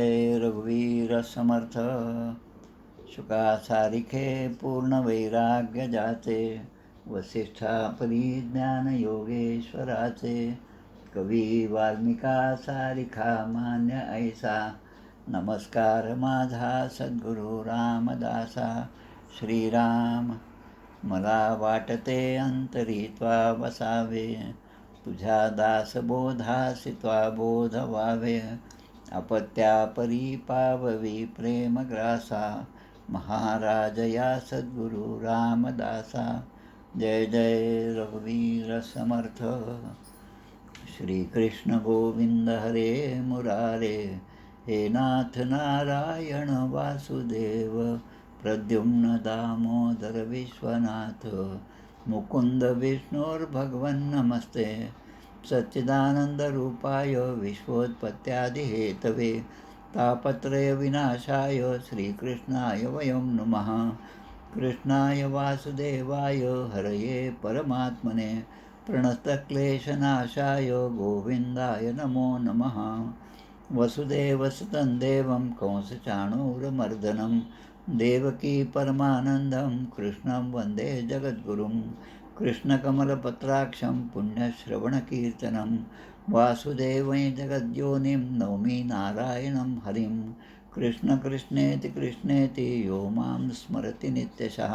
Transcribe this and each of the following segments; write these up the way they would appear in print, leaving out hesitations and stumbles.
जय रघुवीर समर्थ शुकासारिखे पूर्ण वैराग्य जाचे वसिष्ठा परिज्ञान योगेश्वराचे कवी वाल्मिका सारिखा मान्य ऐसा नमस्कार माझा सद्गुरु रामदासा श्रीराम मला वाटते अंतरित्वा वसावे तुझ्या दासबोधासित्वा बोध व्हावे अपत्यापरी पाववी प्रेमग्रासा महाराज या सद्गुरु रामदासा जय जय रघुवीर समर्थ श्रीकृष्ण गोविंद हरे मुरारे हे नाथ नारायण वासुदेव प्रद्युम्न दामोदर विश्वनाथ मुकुंद विष्णुर्भगवन् नमस्ते सच्चिदानन्दरूपाय विश्वोत्पत्त्यादिहेतवे तापत्रय विनाशाय श्रीकृष्णाय वयं नमः कृष्णाय वासुदेवाय हरये परमात्मने प्रणतक्लेशनाशाय गोविन्दाय नमो नमः वसुदेवसुतं देवं कंसचाणूरमर्दनं देवकी परमानन्दं कृष्णं वन्दे जगद्गुरुं कृष्णकमलपत्राक्षं पुण्यश्रवणकीर्तनं वासुदेवं जगद्योनिं नौमि नारायणं हरिं कृष्णकृष्णेति कृष्णेति यो मां स्मरति नित्यशः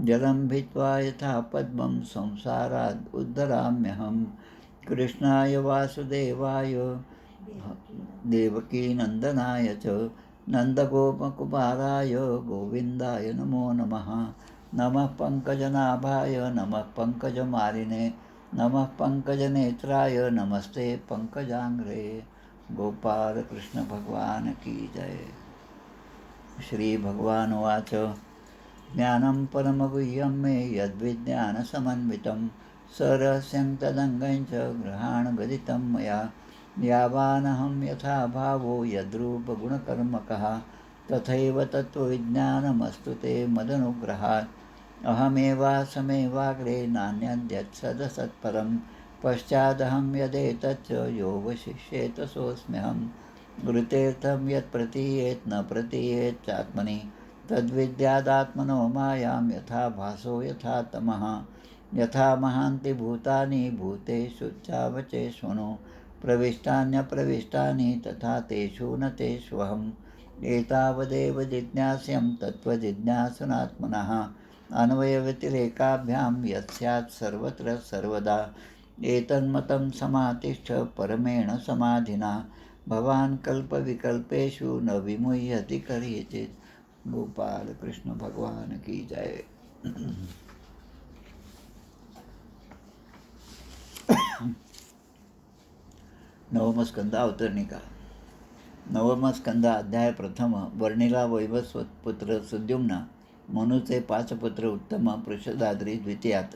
जलं भित्त्वा यथा पद्मं संसारात् उद्धराम्यहं कृष्णाय वासुदेवाय देवकीनन्दनाय च नन्दगोपकुमाराय गोविन्दाय नमो नमः नमः पङ्कजनाभाय नमः पङ्कजमालिने नमः पङ्कजनेत्राय नमस्ते पङ्कजाङ्घ्रे गोपाल कृष्ण भगवान की जय। श्रीभगवानुवाच ज्ञानं परमगुह्यं मे यद्विज्ञानसमन्वितं सरहस्यं तदङ्गं च गृहाणगदितं मया यावानहं यथा भावो यद्रूपगुणकर्मकः तथैव तत्त्वविज्ञानमस्तु ते मदनुग्रहात् अहमेवासमेवाग्रे नान्यद्यत्सदसत्परं पश्चादहं यदेतच्च यो वशिष्येत सोऽस्म्यहं घृतेऽर्थं यत् प्रतीयेत् न प्रतीयेत् चात्मनि तद्विद्यादात्मनो मायां यथा भासो यथा तमः यथा महान्ति भूतानि भूतेषु चावचेष्वनु प्रविष्टान्यप्रविष्टानि तथा तेषु न तेष्वहम् एतावदेव जिज्ञास्यं तत्त्वजिज्ञासुनात्मनः अन्वयव्यतिरेकाभ्यां यत् स्यात् सर्वत्र सर्वदा एतन्मतं समातिष्ठ परमेण समाधिना भवान् कल्पविकल्पेषु न विमुह्यति करिचित्। गोपाल कृष्ण भगवान की जय। नवमस्कंद अवतरणिका। नवमस्कंद अध्याय प्रथम। वर्णिला वैवस्वतपुत्र सुद्युम्न मनुचे 5 पुत्र उत्तम पृषदाद्री द्वितीयात।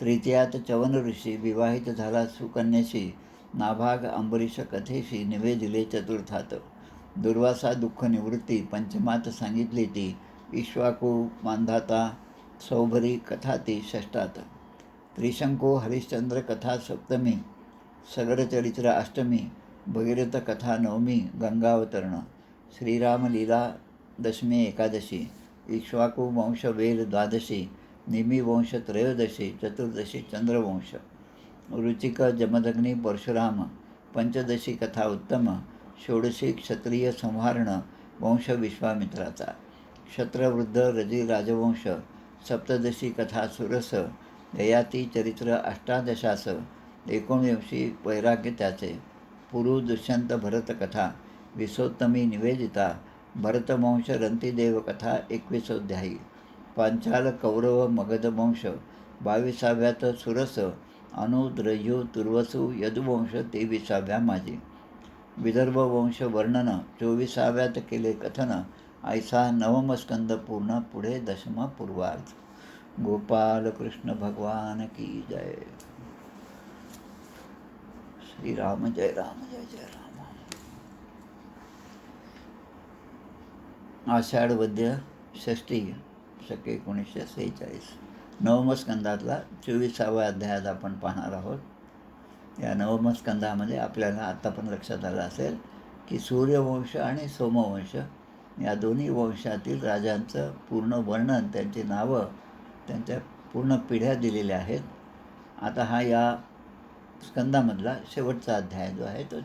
तृतीयात चवन ऋषी विवाहित झाला सुकन्याशी नाभाग अंबरीश कथेशी निवेदिले चतुर्थात। दुर्वासा दुःख निवृत्ती पंचमात सांगितली ती इक्ष्वाकू मांधाता सौभरी कथा ती षष्ठात। त्रिशंको हरिश्चंद्र कथा सप्तमी सगरचरित्र अष्टमी भगीरथ कथा नवमी गंगावतरण श्रीरामलीला दशमी एकादशी इक्ष्वाकू वंश वेल द्वादशी निमी वंश त्रयोदशी चतुर्दशी चंद्रवंश रुचिक जमदग्नी परशुराम पंचदशी कथा उत्तम षोडशी क्षत्रिय संहारण वंश विश्वामित्राचा क्षत्रवृद्ध रजी राजवंश सप्तदशी कथा सुरस ययाती चरित्र अष्टादशास 19 वैराग्य त्याचे पुरु दुष्यंत भरत कथा विसोत्तमी निवेदिता भरतवंश रंतिदेव कथा 21 अध्यायी पांचाल कौरव मगध वंश 22व्यात सुरस अनुद्रयू तुर्वसु यदुवंश 23व्या माझी विदर्भ वंश वर्णन 24व्यात केले कथन ऐसा नवमस्कंद पूर्ण पुढे दशम पूर्वार्ध। गोपाल कृष्ण भगवान की जय। श्री राम जय राम जय जय राम। आषाढ वद्य षष्टी शके 1946 नवमस्कंदातला 24व्या अध्यायात आपण पाहणार आहोत। या नवमस्कंदामध्ये आपल्याला आता पण लक्षात आलं असेल की सूर्यवंश आणि सोमवंश या दोन्ही वंशातील राजांचं पूर्ण वर्णन, त्यांची नावं, त्यांच्या पूर्ण पिढ्या दिलेल्या आहेत. आता हा या स्कंदामधला शेवटचा अध्याय जो आहे तो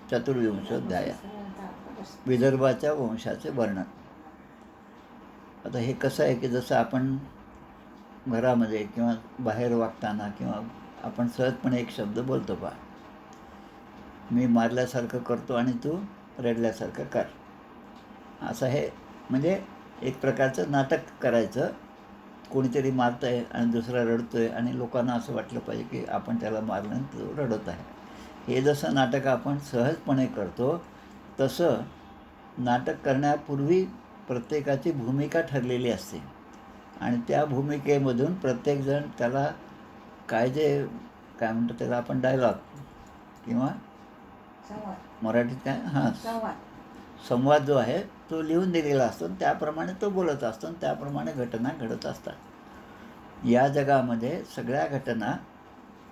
चतुर्विंशोध्याय, विदर्भाच्या वंशाचे वर्णन. आता हे कसं आहे की जसं आपण घरामध्ये किंवा बाहेर वागताना किंवा आपण सहजपणे एक शब्द बोलतो पहा, मी मारल्यासारखं करतो आणि तू रडल्यासारखं कर, असं हे म्हणजे एक प्रकारचं नाटक करायचं. कोणीतरी मारतं आहे आणि दुसरा रडतो आहे आणि लोकांना असं वाटलं पाहिजे की आपण त्याला मारलं आणि तो रडत आहे. हे जसं नाटक आपण सहजपणे करतो तसं नाटक करण्यापूर्वी प्रत्येकाची भूमिका ठरलेली असते आणि त्या भूमिकेमधून प्रत्येकजण त्याला काय म्हणतो त्याला आपण डायलॉग किंवा मराठीत काय संवाद जो आहे तो लिहून दिलेला असतो, त्याप्रमाणे तो बोलत असतो आणि त्याप्रमाणे घटना घडत असतात. या जगामध्ये सगळ्या घटना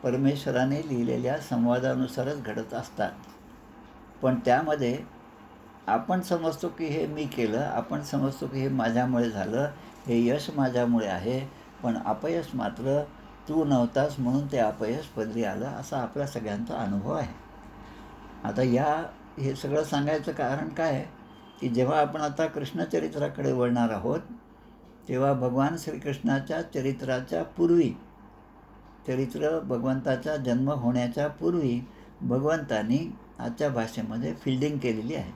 परमेश्वराने लिहिलेल्या संवादानुसारच घडत असतात. पण त्यामध्ये आपण समजतो की हे मी केलं, आपण समजतो की हे माझ्यामुळे झालं, हे यश माझ्यामुळे आहे, पण अपयश मात्र तू नव्हतास म्हणून ते अपयश पदरी आलं, असा आपल्या सगळ्यांचा अनुभव आहे. आता हे सगळं सांगायचं कारण काय आहे की जेव्हा आपण आता कृष्णचरित्राकडे वळणार आहोत तेव्हा भगवान श्रीकृष्णाच्या चरित्राच्या पूर्वी, भगवंताचा जन्म होण्याच्या पूर्वी भगवंतानी आजच्या भाषेमध्ये फिल्डिंग केलेली आहे.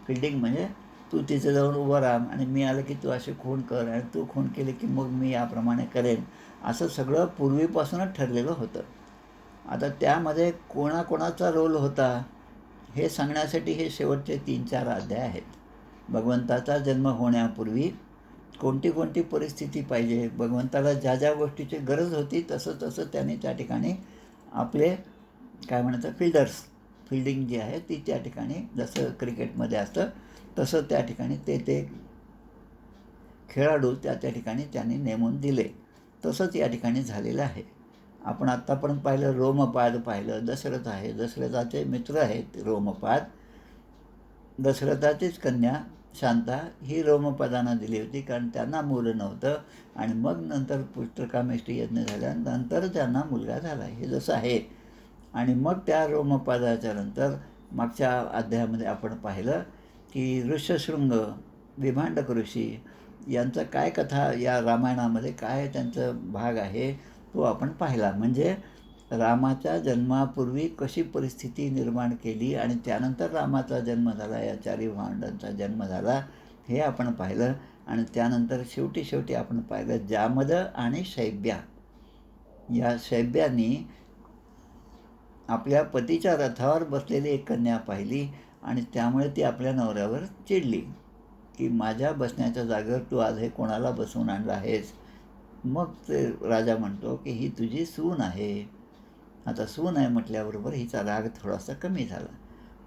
फिल्डिंग म्हणजे तू तिथे जाऊन उभं राहा आणि मी आलं की तू असे खूण कर आणि तू खूण केले की मग मी याप्रमाणे करेन, असं सगळं पूर्वीपासूनच ठरलेलं होतं. आता त्यामध्ये कोणाकोणाचा रोल होता हे सांगण्यासाठी हे शेवटचे 3-4 अध्याय आहेत. भगवंताचा जन्म होण्यापूर्वी कोणती कोणती परिस्थिती पाहिजे, भगवंताला ज्या ज्या गोष्टीची गरज होती तसं तसं त्यांनी त्या ठिकाणी आपले काय म्हणतात फिल्डिंग जी आहे ती त्या ठिकाणी जसं क्रिकेटमध्ये असतं तसं त्या ठिकाणी ते खेळाडू त्या ठिकाणी त्यांनी नेमून दिले. तसंच या ठिकाणी झालेलं आहे. आपण आत्तापर्यंत पाहिलं रोमपाद पाहिलं, दशरथ आहे, दशरथाचे मित्र आहेत रोमपाद. दशरथाचीच कन्या शांता ही रोमपादांना दिली होती कारण त्यांना मुलं नव्हतं आणि मग नंतर पुत्रकामेष्टी यज्ञ झाल्यानंतर त्यांना मुलगा झाला, हे जसं आहे. आणि मग त्या रोमपादाच्या नंतर मागच्या अध्यायामध्ये आपण पाहिलं की ऋष्यशृंग, विभांडक ऋषी यांचं काय कथा या रामायणामध्ये काय त्यांचं भाग आहे तो आपण पाहिला. म्हणजे रामाच्या जन्मापूर्वी कशी परिस्थिती निर्माण केली आणि त्यानंतर रामाचा जन्म झाला, या 4 भावंडांचा जन्म झाला, हे आपण पाहिलं. आणि त्यानंतर शेवटी आपण पाहिलं जामद आणि शैब्या. या शैब्यानी आपल्या पतीच्या रथावर बसलेली एक कन्या पाहिली आणि त्यामुळे ती आपल्या नवऱ्यावर चिडली की माझ्या बसण्याच्या जागेवर तू आज हे कोणाला बसवून आणलं आहेस. मग ते राजा म्हणतो की ही तुझी सून आहे. आता सून आहे म्हटल्याबरोबर हिचा राग थोडासा कमी झाला.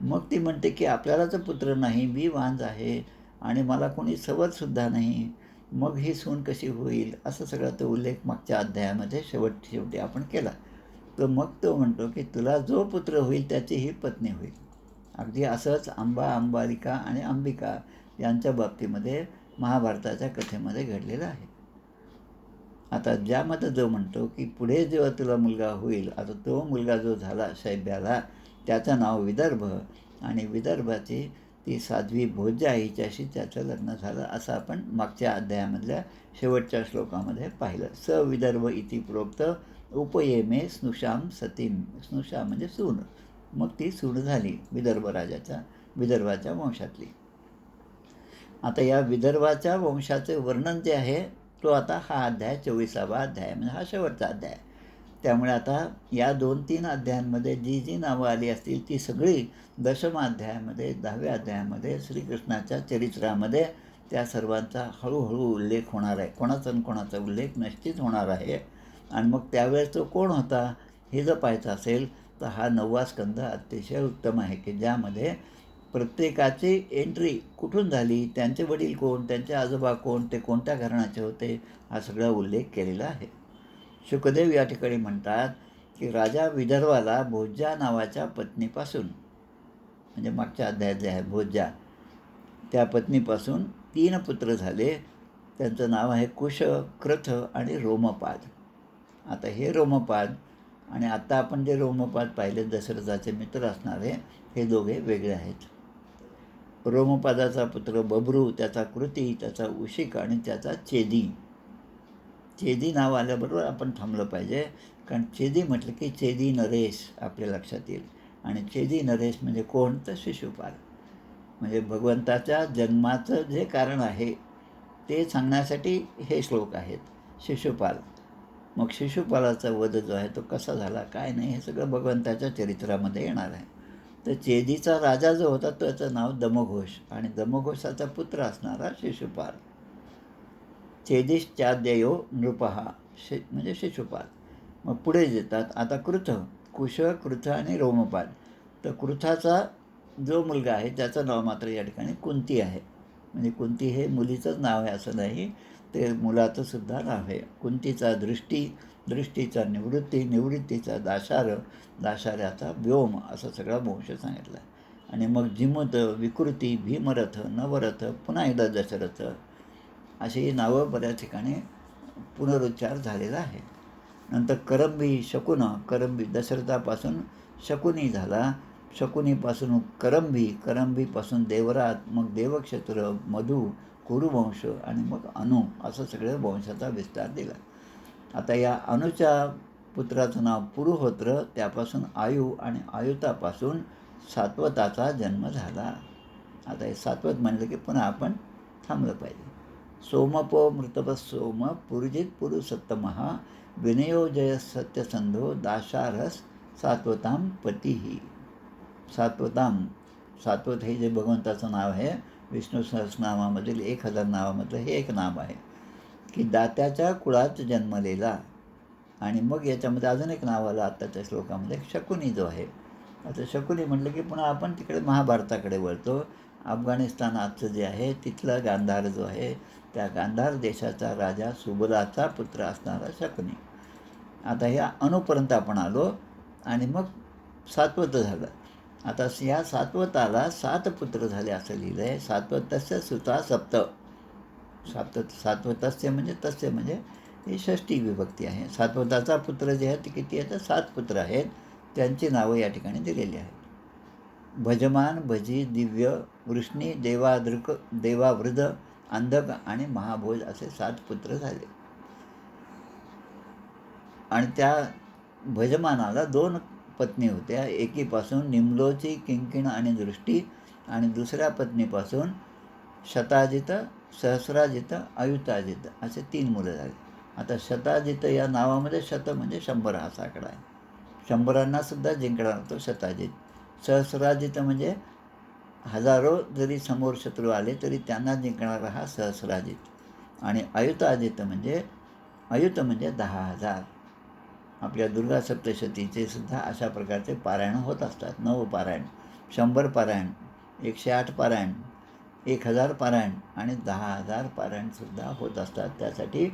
मग ती म्हणते की आपल्यालाच पुत्र नाही, मी वांज आहे आणि मला कोणी सवतसुद्धा नाही, मग ही सून कशी होईल, असं सगळा तो उल्लेख मागच्या अध्यायामध्ये शेवटी आपण केला. तर मग तो म्हणतो की तुला जो पुत्र होईल त्याची ही पत्नी होईल. अगदी असंच अंबालिका आणि अंबिका यांच्या बाबतीमध्ये महाभारताच्या कथेमध्ये घडलेलं आहे. आता ज्यामध्ये जो म्हणतो की पुढे जेव्हा तुला मुलगा होईल, आता तो मुलगा जो झाला शैब्याला त्याचं नाव विदर्भ आणि विदर्भाची ती साध्वी भोज्या हिच्याशी त्याचं लग्न झालं, असं आपण मागच्या अध्यायामधल्या शेवटच्या श्लोकामध्ये पाहिलं. स विदर्भ इति प्रोक्त उपयेमे स्नुषाम सतीम. स्नुषा म्हणजे सून, मग ती सून झाली विदर्भाच्या वंशातली. आता या विदर्भाच्या वंशाचे वर्णन जे आहे तो आता हा अध्याय 24वा अध्याय म्हणजे हा शेवटचा अध्याय. त्यामुळे आता या 2-3 अध्यायांमध्ये जी नावं आली असतील ती सगळी दशमाध्यायामध्ये 10व्या अध्यायामध्ये श्रीकृष्णाच्या चरित्रामध्ये त्या सर्वांचा हळूहळू उल्लेख होणार आहे. कोणाचा उल्लेख निश्चित होणार आहे. आणि मग त्यावेळेस तो कोण होता हे जर पाहायचं असेल तर हा 9वा स्कंद अतिशय उत्तम आहे की ज्यामध्ये प्रत्येकाची एंट्री कुठून झाली, त्यांचे वडील कोण, त्यांचे आजोबा कोण, ते कोणत्या घराण्याचे होते, हा सगळा उल्लेख केलेला आहे. शुकदेव या ठिकाणी म्हणतात की राजा विदर्भाला भोज्या नावाच्या पत्नीपासून म्हणजे मागच्या अध्यायात जे आहे भोज्या, त्या पत्नीपासून 3 पुत्र झाले. त्यांचं नाव आहे कुश, क्रथ आणि रोमपाद. आता हे रोमपाद आणि आता आपण जे रोमपाद पाहिले दशरथाचे मित्र असणारे, हे दोघे वेगळे आहेत. रोमपादाचा पुत्र बब्रू, त्याचा कृती, त्याचा उशिक आणि त्याचा चेदी. चेदी नाव आल्याबरोबर आपण थांबलं पाहिजे, कारण चेदी म्हटलं की चेदी नरेश आपल्या लक्षात येईल. आणि चेदी नरेश म्हणजे कोण, तर शिशुपाल. म्हणजे भगवंताच्या जन्माचं जे कारण आहे ते सांगण्यासाठी हे श्लोक आहेत. शिशुपाल, मग शिशुपालाचा वध जो आहे तो कसा झाला, काय नाही, हे सगळं भगवंताच्या चरित्रामध्ये येणार आहे. तर चेदीचा राजा जो होता त्याचं नाव दमघोष, आणि दमघोषाचा पुत्र असणारा शिशुपाल. चेदिश्चाद्ययो नृपहा, म्हणजे शिशुपाल. मग पुढे येतात आता कृथ, कुश, कृथ आणि रोमपाद. तर कृथाचा जो मुलगा आहे त्याचं नाव मात्र या ठिकाणी कुंती आहे. म्हणजे कुंती हे मुलीचंच नाव आहे असं नाही, ते मुलाचं सुद्धा नाव आहे. कुंतीचा दृष्टी, दृष्टीचा निवृत्ती, निवृत्तीचा दाशार, दाशाऱ्याचा व्योम, असा सगळा वंश सांगितला आहे. आणि मग जिमुत, विकृती, भीमरथ, नवरथ, पुन्हा एकदा दशरथ, अशी नावं बऱ्याच ठिकाणी पुनरुच्चार झालेला आहे. नंतर करंबी, शकुन, करंबी दशरथापासून शकुनी झाला, शकुनीपासून करंबी, करंबीपासून देवरात, मग देवक्षत्र, मधु, कुरुवंश आणि मग अनु, असं सगळं वंशाचा विस्तार दिला. आता या अनुच्या पुत्राचं नाव पुरुहोत्र, त्यापासून आयु आणि आयुतापासून सात्वताचा जन्म झाला. आता हे सात्वत म्हणलं की पुन्हा आपण थांबलं पाहिजे. सोमपो मृतपः सोम, पुरुजित पुरुसत्तमहा, विनयोजय सत्यसंधो, दाशारस सात्वताम पतीही. सात्वताम, सात्वत हे जे भगवंताचं नाव आहे विष्णू सहस्रनामामधील 1000 नावामधलं हे एक नाव आहे की दात्याच्या कुळात जन्मलेला. आणि मग याच्यामध्ये अजून एक नाव आलं आत्ताच्या श्लोकामध्ये, शकुनी जो आहे. आता शकुनी म्हटलं की पुन्हा आपण तिकडे महाभारताकडे वळतो. अफगाणिस्तान आजचं जे आहे तिथला गांधार जो आहे, त्या गांधार देशाचा राजा सुबलाचा पुत्र असणारा शकुनी. आता ह्या अनुपर्यंत आपण आलो आणि मग सात्वत झालं. आता या सात्वताला 7 पुत्र झाले असं लिहिलं आहे. सात्वतस्य सुता सप्त. सात्वतस्य म्हणजे तस्य म्हणजे ही षष्टी विभक्ती आहे. सात्वताचा पुत्र जे आहे ते किती आहेत, 7 पुत्र आहेत. त्यांची नावं या ठिकाणी दिलेली आहेत. भजमान, भजी, दिव्य, वृष्णी, देवादृक, देवावृध, अंधक आणि महाभोज असे 7 पुत्र झाले. आणि त्या भजमानाला 2 पत्नी होत्या. एकीपासून निम्लोची, किंकिण आणि दृष्टी, आणि दुसऱ्या पत्नीपासून शताजित, सहस्राजित, अयुताजित असे 3 मुलं झाली. आता शताजित या नावामध्ये शत म्हणजे 100 असा आकडा आहे. 100 सुद्धा जिंकणार तो शताजित. सहस्राजित म्हणजे हजारो जरी समोर शत्रू आले तरी त्यांना जिंकणारा हा सहस्राजित. आणि अयुताजित म्हणजे, अयुत म्हणजे 10,000. आपल्या दुर्गा सप्तशतीचे सुद्धा अशा प्रकारचे पारायण होत असतात. 9 पारायण, 100 पारायण, 108 पारायण, 1000 पारायण आणि 10,000 पारायणसुद्धा होत असतात. त्यासाठी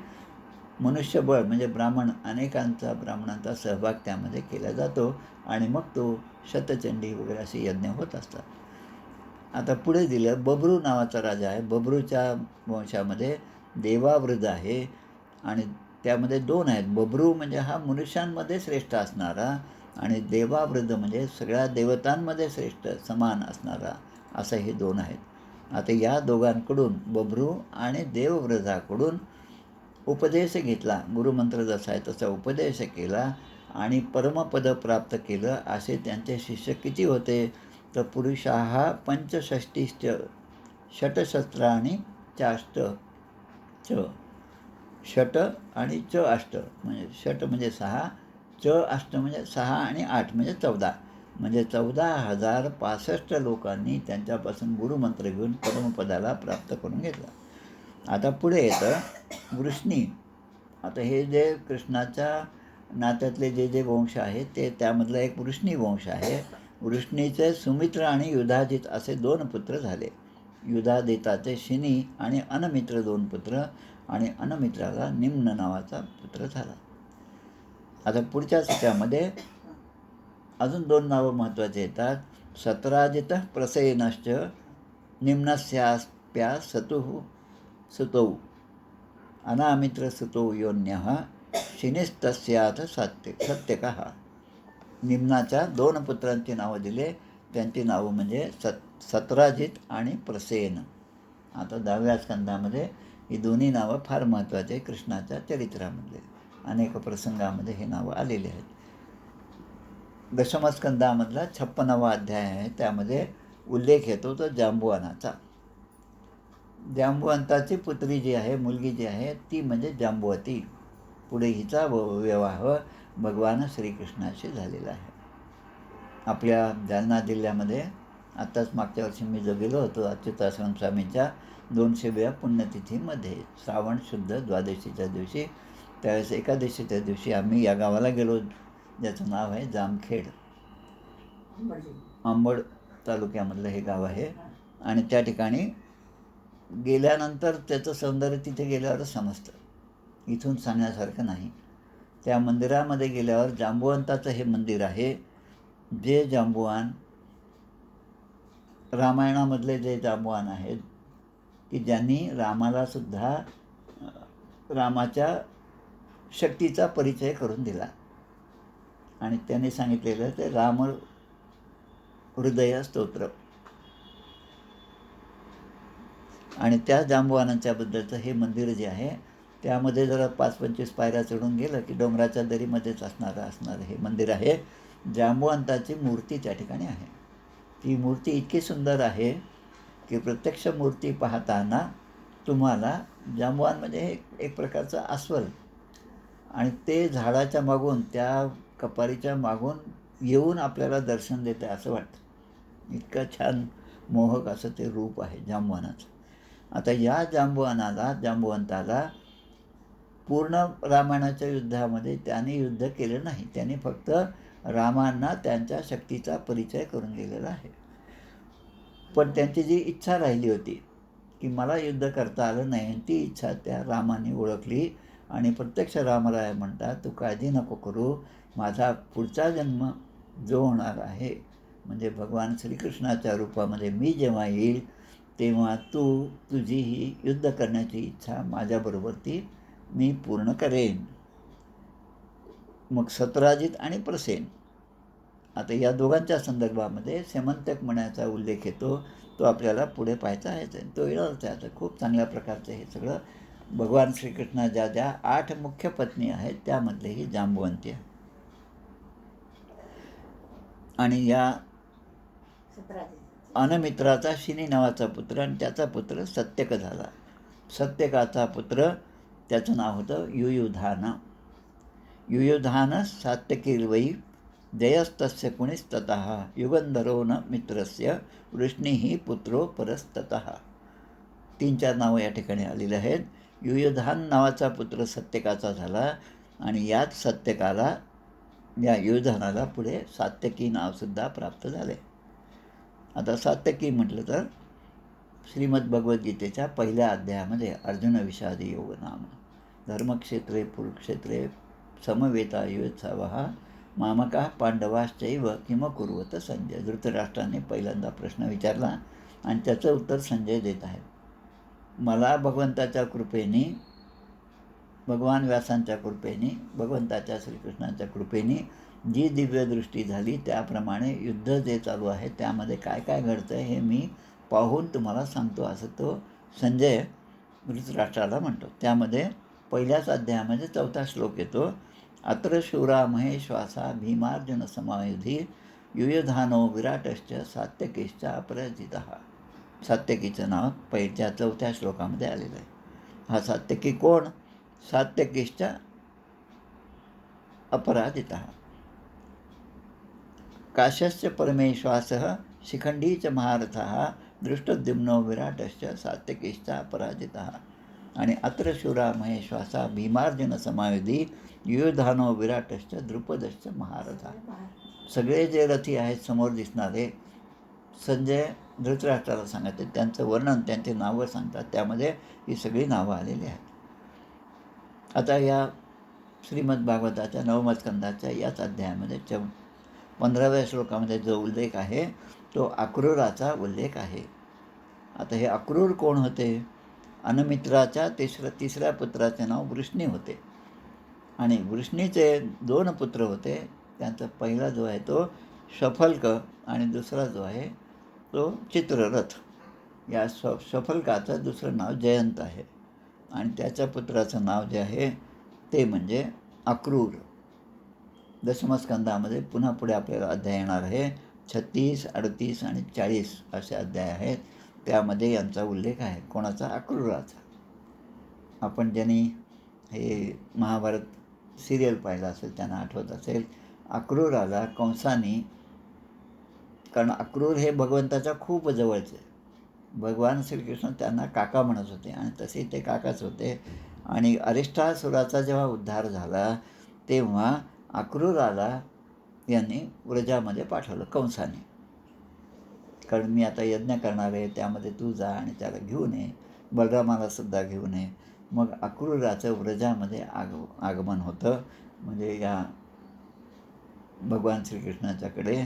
मनुष्यबळ म्हणजे ब्राह्मण, अनेकांचा ब्राह्मणांचा सहभाग त्यामध्ये केला जातो आणि मग तो शतचंडी वगैरे असे यज्ञ होत असतात. आता पुढे दिलं, बब्रू नावाचा राजा आहे. बब्रूच्या वंशामध्ये देवावृध आहे आणि त्यामध्ये 2 आहेत. बब्रू म्हणजे हा मनुष्यांमध्ये श्रेष्ठ असणारा आणि देवावृध म्हणजे सगळ्या देवतांमध्ये श्रेष्ठ समान असणारा, असं हे 2 आहेत. आता या दोघांकडून, बब्रू आणि देववृधाकडून उपदेश घेतला. गुरुमंत्र जसा आहे तसा उपदेश केला आणि परमपद प्राप्त केलं. असे त्यांचे शिष्य किती होते, तर पुरुषाः पंचषष्टिश्च, षटशस्त्राणि चाष्ट च. षट आणि च अष्ट, म्हणजे षट म्हणजे 6, च अष्ट म्हणजे 6 आणि 8 म्हणजे 14. म्हणजे 14,065 लोकांनी त्यांच्यापासून गुरुमंत्र घेऊन परमपदाला प्राप्त करून घेतला. आता पुढे येतं वृष्णी. आता हे जे कृष्णाच्या नात्यातले जे जे वंश आहेत ते त्यामधला एक वृष्णी वंश आहे. वृष्णीचे सुमित्र आणि युधाजित असे 2 पुत्र झाले. युधाजिताचे शिनी आणि अनमित्र 2 पुत्र, आणि अनमित्राला निम्न नावाचा पुत्र झाला. आता पुढच्या त्यामध्ये अजून 2 नावं महत्त्वाचे येतात. सत्राजितः प्रसेनश्च निम्नस्याप्या सुतौ अनामित्रसुतो योन्यः शिनिस्तस्याथ सत्यकः. निम्नाच्या 2 पुत्रांची नावं दिले. त्यांची नावं म्हणजे सत्राजित आणि प्रसेन. आता 10व्या स्कंदामध्ये ही दोन्ही नावं फार महत्त्वाची आहे. कृष्णाच्या चरित्रामधले अनेक प्रसंगामध्ये हे नावं आलेली आहेत. दशमस्कंदामधला 56वा अध्याय आहे. त्यामध्ये उल्लेख येतो तो जांबुवानाचा. जांबुवंताची पुत्री जी आहे, मुलगी जी आहे, ती म्हणजे जांबुवती. पुढे हिचा विवाह भगवान श्रीकृष्णाशी झालेला आहे. आपल्या जालना जिल्ह्यामध्ये आत्ताच मागच्या वर्षी मी जो गेलो होतो अच्युताश्रम स्वामींच्या 200व्या पुण्यतिथीमध्ये श्रावण शुद्ध द्वादशीच्या दिवशी, त्यावेळेस एकादशीच्या दिवशी आम्ही या गावाला गेलो, ज्याचं नाव आहे जामखेड. अंबड तालुक्यामधलं हे गाव आहे. आणि त्या ठिकाणी गेल्यानंतर त्याचं सौंदर्य तिथे गेल्यावर समजतं, इथून सांगण्यासारखं नाही. त्या मंदिरामध्ये गेल्यावर जांबुवंताचं हे मंदिर आहे. जे जांबुवान रामायणामधले जे जांबुवान आहेत की ज्यांनी रामाला सुद्धा रामाच्या शक्तीचा परिचय करून दिला. आणि त्यांनी सांगितलेलं ते राम हृदय स्तोत्र. आणि त्या जांबुवानांच्याबद्दलचं हे मंदिर जे आहे त्यामध्ये जरा 5-25 पायऱ्या चढून गेलं की डोंगराच्या दरीमध्येच असणारं हे मंदिर आहे. जांबुवंताची मूर्ती त्या ठिकाणी आहे. ती मूर्ती इतकी सुंदर आहे की प्रत्यक्ष मूर्ती पाहताना तुम्हाला जांबुवान म्हणजे एक प्रकारचं अस्वल, आणि ते झाडाच्या मागून, त्या कपारीच्या मागून येऊन आपल्याला दर्शन देतं असं वाटतं. इतकं छान मोहक असं ते रूप आहे जांबुवानाचं. आता या जांबुवंताला पूर्ण रामायणाच्या युद्धामध्ये त्याने युद्ध केलं नाही. त्याने फक्त रामांना त्यांच्या शक्तीचा परिचय करून दिलेला आहे. पण त्यांची जी इच्छा राहिली होती की मला युद्ध करता आलं नाही, ती इच्छा त्या रामाने ओळखली. आणि प्रत्यक्ष रामराय म्हणतात, तू काळजी नको करू, माझा पुढचा जन्म जो होणार आहे म्हणजे भगवान श्रीकृष्णाच्या रूपामध्ये मी जेव्हा येईल तेव्हा तुझी ही युद्ध करण्याची इच्छा माझ्याबरोबर ती मी पूर्ण करेन. मग सत्राजित आणि प्रसेन, आता या दोघांच्या संदर्भामध्ये सेमंतक म्हणायचा उल्लेख येतो. तो आपल्याला पुढे पाहायचा आहे. तो येणारच आहे. आता खूप चांगल्या प्रकारचं हे सगळं भगवान श्रीकृष्णाच्या ज्या 8 मुख्य पत्नी आहेत त्यामधले ही जांबुवंती आहे. आणि या अनमित्राचा शिनी नावाचा पुत्र आणि त्याचा पुत्र सत्यक झाला. सत्यकाचा पुत्र त्याचं नाव होतं युयुधान. युयुधान सात्यकीर्वै जयस्तस्य कुणिस्ततः युगंधरो न मित्रस्य वृष्णीही पुत्रो परस्ततः. 3-4 नावं या ठिकाणी आलेली आहेत. युयुधान नावाचा पुत्र सत्यकाचा झाला आणि याच सत्यकाला, या युयुधानाला पुढे सात्यकी नावसुद्धा प्राप्त झाले. आता सात्यकी म्हटलं तर श्रीमद भगवद्गीतेच्या 1ल्या अध्यायामध्ये अर्जुन विषादी योग नाम धर्मक्षेत्रे कुरुक्षेत्रे समवेतायुत्सवः मामकाः पांडवाश्चैव किम कुर्वत संजय. धृतराष्ट्राने पहिल्यांदा प्रश्न विचारला आणि त्याचं उत्तर संजय देत आहे. मला भगवंताच्या कृपेने, भगवान व्यासांच्या कृपेने, भगवंताच्या श्रीकृष्णाच्या कृपेने जी दिव्यदृष्टी झाली त्याप्रमाणे युद्ध जे चालू आहे त्यामध्ये काय काय घडतं हे मी पाहून तुम्हाला सांगतो, असं तो संजय धृतराष्ट्राला म्हणतो. त्यामध्ये 1ल्याच अध्यायामध्ये 4था श्लोक येतो. अत्र शूरा महेश्वासा भीमार्जुन समायुधी युयुधानो विराटश्च सात्यकीश्च अपराजितः. सात्यकीचं नाव 4थ्या श्लोकामध्ये आलेलं आहे. हा सात्यकी कोण? सात्यकीश्च अपराजितः. काश्यश्च परमेश्वासः शिखंडी च महारथः दृष्टद्युम्नो विराटश्च सात्यकीश्च अपराजितः. आणि अत्र शूरा महेश्वासा भीमार्जुन समायुधी युयुधानो विराटश्च द्रुपदश्च महारथः. सगळे जे रथी आहेत समोर दिसणारे, संजय धृतराष्ट्राला सांगतात, त्यांचं वर्णन, त्यांची नावं सांगतात. त्यामध्ये ही सगळी नावं आलेली आहेत. आता या श्रीमद भागवताच्या 9व्या स्कंदाच्या याच अध्यायामध्ये 15व्या श्लोकामध्ये जो उल्लेख आहे तो अक्रूराचा उल्लेख आहे. आता हे अक्रूर कोण होते? अनुमित्राच्या तिसऱ्या पुत्राचे नाव वृष्णी होते आणि वृष्णीचे 2 पुत्र होते. त्यांचा पहिला जो आहे तो शफल्क आणि दुसरा जो आहे तो चित्ररथ. या शफल्काचं दुसरं नाव जयंत आहे आणि त्याच्या पुत्राचं नाव जे आहे ते म्हणजे अक्रूर. दशमस्कंदामध्ये पुन्हा पुढे आपल्याला अध्याय येणार आहे. 36, 38 आणि 40 असे अध्याय आहेत. त्यामध्ये यांचा उल्लेख आहे. कोणाचा? अक्रूराचा. आपण ज्यांनी हे महाभारत सिरियल पाहिलं असेल त्यांना आठवत असेल. अक्रूराला कंसाने, कारण अक्रूर हे भगवंताच्या खूप जवळचे, भगवान श्रीकृष्ण त्यांना काका म्हणत होते आणि तसे ते काकाच होते. आणि अरिष्टासुराचा जेव्हा उद्धार झाला तेव्हा अक्रूराला यांनी व्रजामध्ये पाठवलं कंसाने, कारण मी आता यज्ञ करणार आहे, त्यामध्ये तू जा आणि त्याला घेऊन ये, बलरामाला सुद्धा घेऊन ये. मग अक्रूराचं व्रजामध्ये आगमन होतं. म्हणजे या भगवान श्रीकृष्णाच्याकडे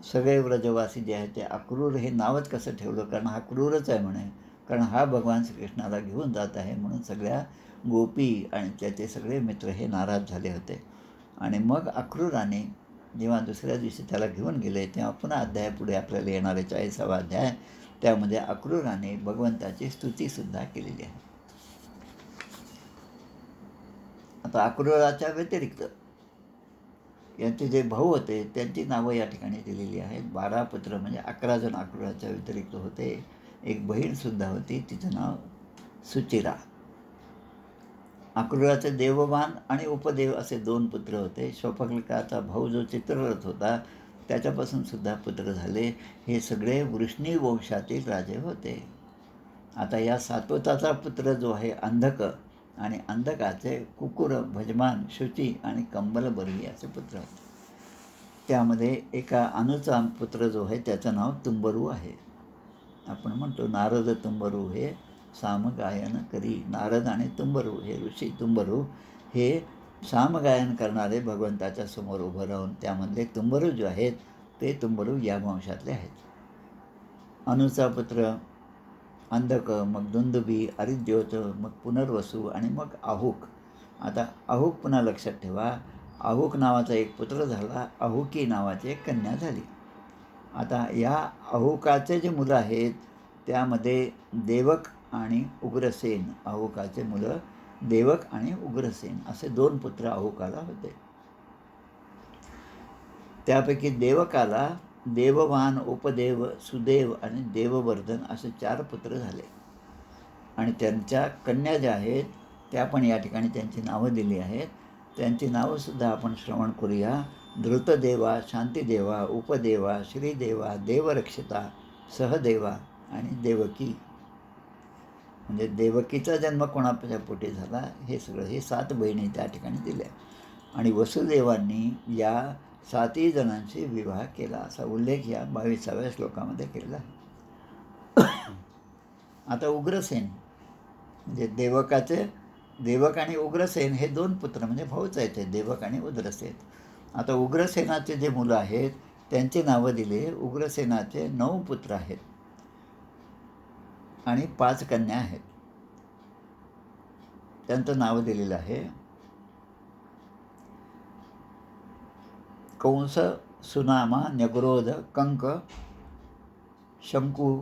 सगळे व्रजवासी जे आहेत ते अक्रूर हे नावच कसं ठेवलं, कारण हा क्रूरच आहे म्हणे, कारण हा भगवान श्रीकृष्णाला घेऊन जात आहे म्हणून सगळ्या गोपी आणि त्याचे सगळे मित्र हे नाराज झाले होते. आणि मग अक्रूराने जेव्हा दुसऱ्या दिवशी त्याला घेऊन गेले तेव्हा पुन्हा अध्याय पुढे आपल्याला येणारे 40वा अध्याय, त्यामध्ये अक्रूराने भगवंताची स्तुतीसुद्धा केलेली आहे. आता अक्रूराच्या व्यतिरिक्त यांचे जे भाऊ होते त्यांची नावं या ठिकाणी दिलेली आहेत. 12 पुत्र म्हणजे 11 जण अक्रूराच्या व्यतिरिक्त होते. एक बहीणसुद्धा होती, तिचं नाव सुचिरा. अक्रूराचे देववान आणि उपदेव असे 2 पुत्र होते. शफल्काचा भाऊ जो चित्ररथ होता त्याच्यापासून सुद्धा पुत्र झाले. हे सगळे वृष्णी वंशातील राजे होते. आता या सातवताचा पुत्र जो आहे अंधक, आणि अंधकाचे कुकुर, भजमान, शुची आणि कंबलबर्गी असे पुत्र होते. त्यामध्ये एका अनुचा पुत्र जो आहे त्याचं नाव तुंबरू आहे. आपण म्हणतो नारद तुंबरू हे सामगायन करी. नारद आणि तुंबरू हे ऋषी तुंबरू हे सामगायन करणारे भगवंताच्या समोर उभं राहून, त्यामधले तुंबरू जे आहेत ते तुंबरू या वंशातले आहेत. अनुचा पुत्र अंधक, मग दुंदुबी, अरिद्योत, मग पुनर्वसू आणि मग आहुक. आता आहुक पुन्हा लक्षात ठेवा, आहुक नावाचा एक पुत्र झाला, आहुकी नावाची एक कन्या झाली. आता या आहुकाचे जे मुलं आहेत त्यामध्ये देवक आणि उग्रसेन, आहुकाचे मुलं देवक आणि उग्रसेन असे 2 पुत्र आहुकाला होते. त्यापैकी देवकाला देववान, उपदेव, सुदेव आणि देववर्धन असे 4 पुत्र झाले. आणि त्यांच्या कन्या ज्या आहेत त्या पण या ठिकाणी त्यांची नावं दिली आहेत. त्यांची नावंसुद्धा आपण श्रवण करूया. धृतदेवा, शांतिदेवा, उपदेवा, श्रीदेवा, देवरक्षिता, सहदेवा आणि देवकी. म्हणजे देवकीचा जन्म कोणाच्या पोटी झाला हे सगळं, हे 7 बहिणी त्या ठिकाणी दिल्या. आणि वसुदेवांनी या 7 जणांशी विवाह केला असा उल्लेख या 22व्या श्लोकामध्ये केलेला आहे. आता उग्रसेन म्हणजे देवक आणि उग्रसेन हे 2 पुत्र म्हणजे भाऊच आहेत ते, देवक आणि उग्रसेन. आता उग्रसेनाचे जे मुलं आहेत त्यांची नावं दिली. उग्रसेनाचे 9 पुत्र आहेत आणि 5 कन्या आहेत. त्यांचं नाव दिलेलं आहे कंस, सुनामा, न्यग्रोध, कंक, शंकू,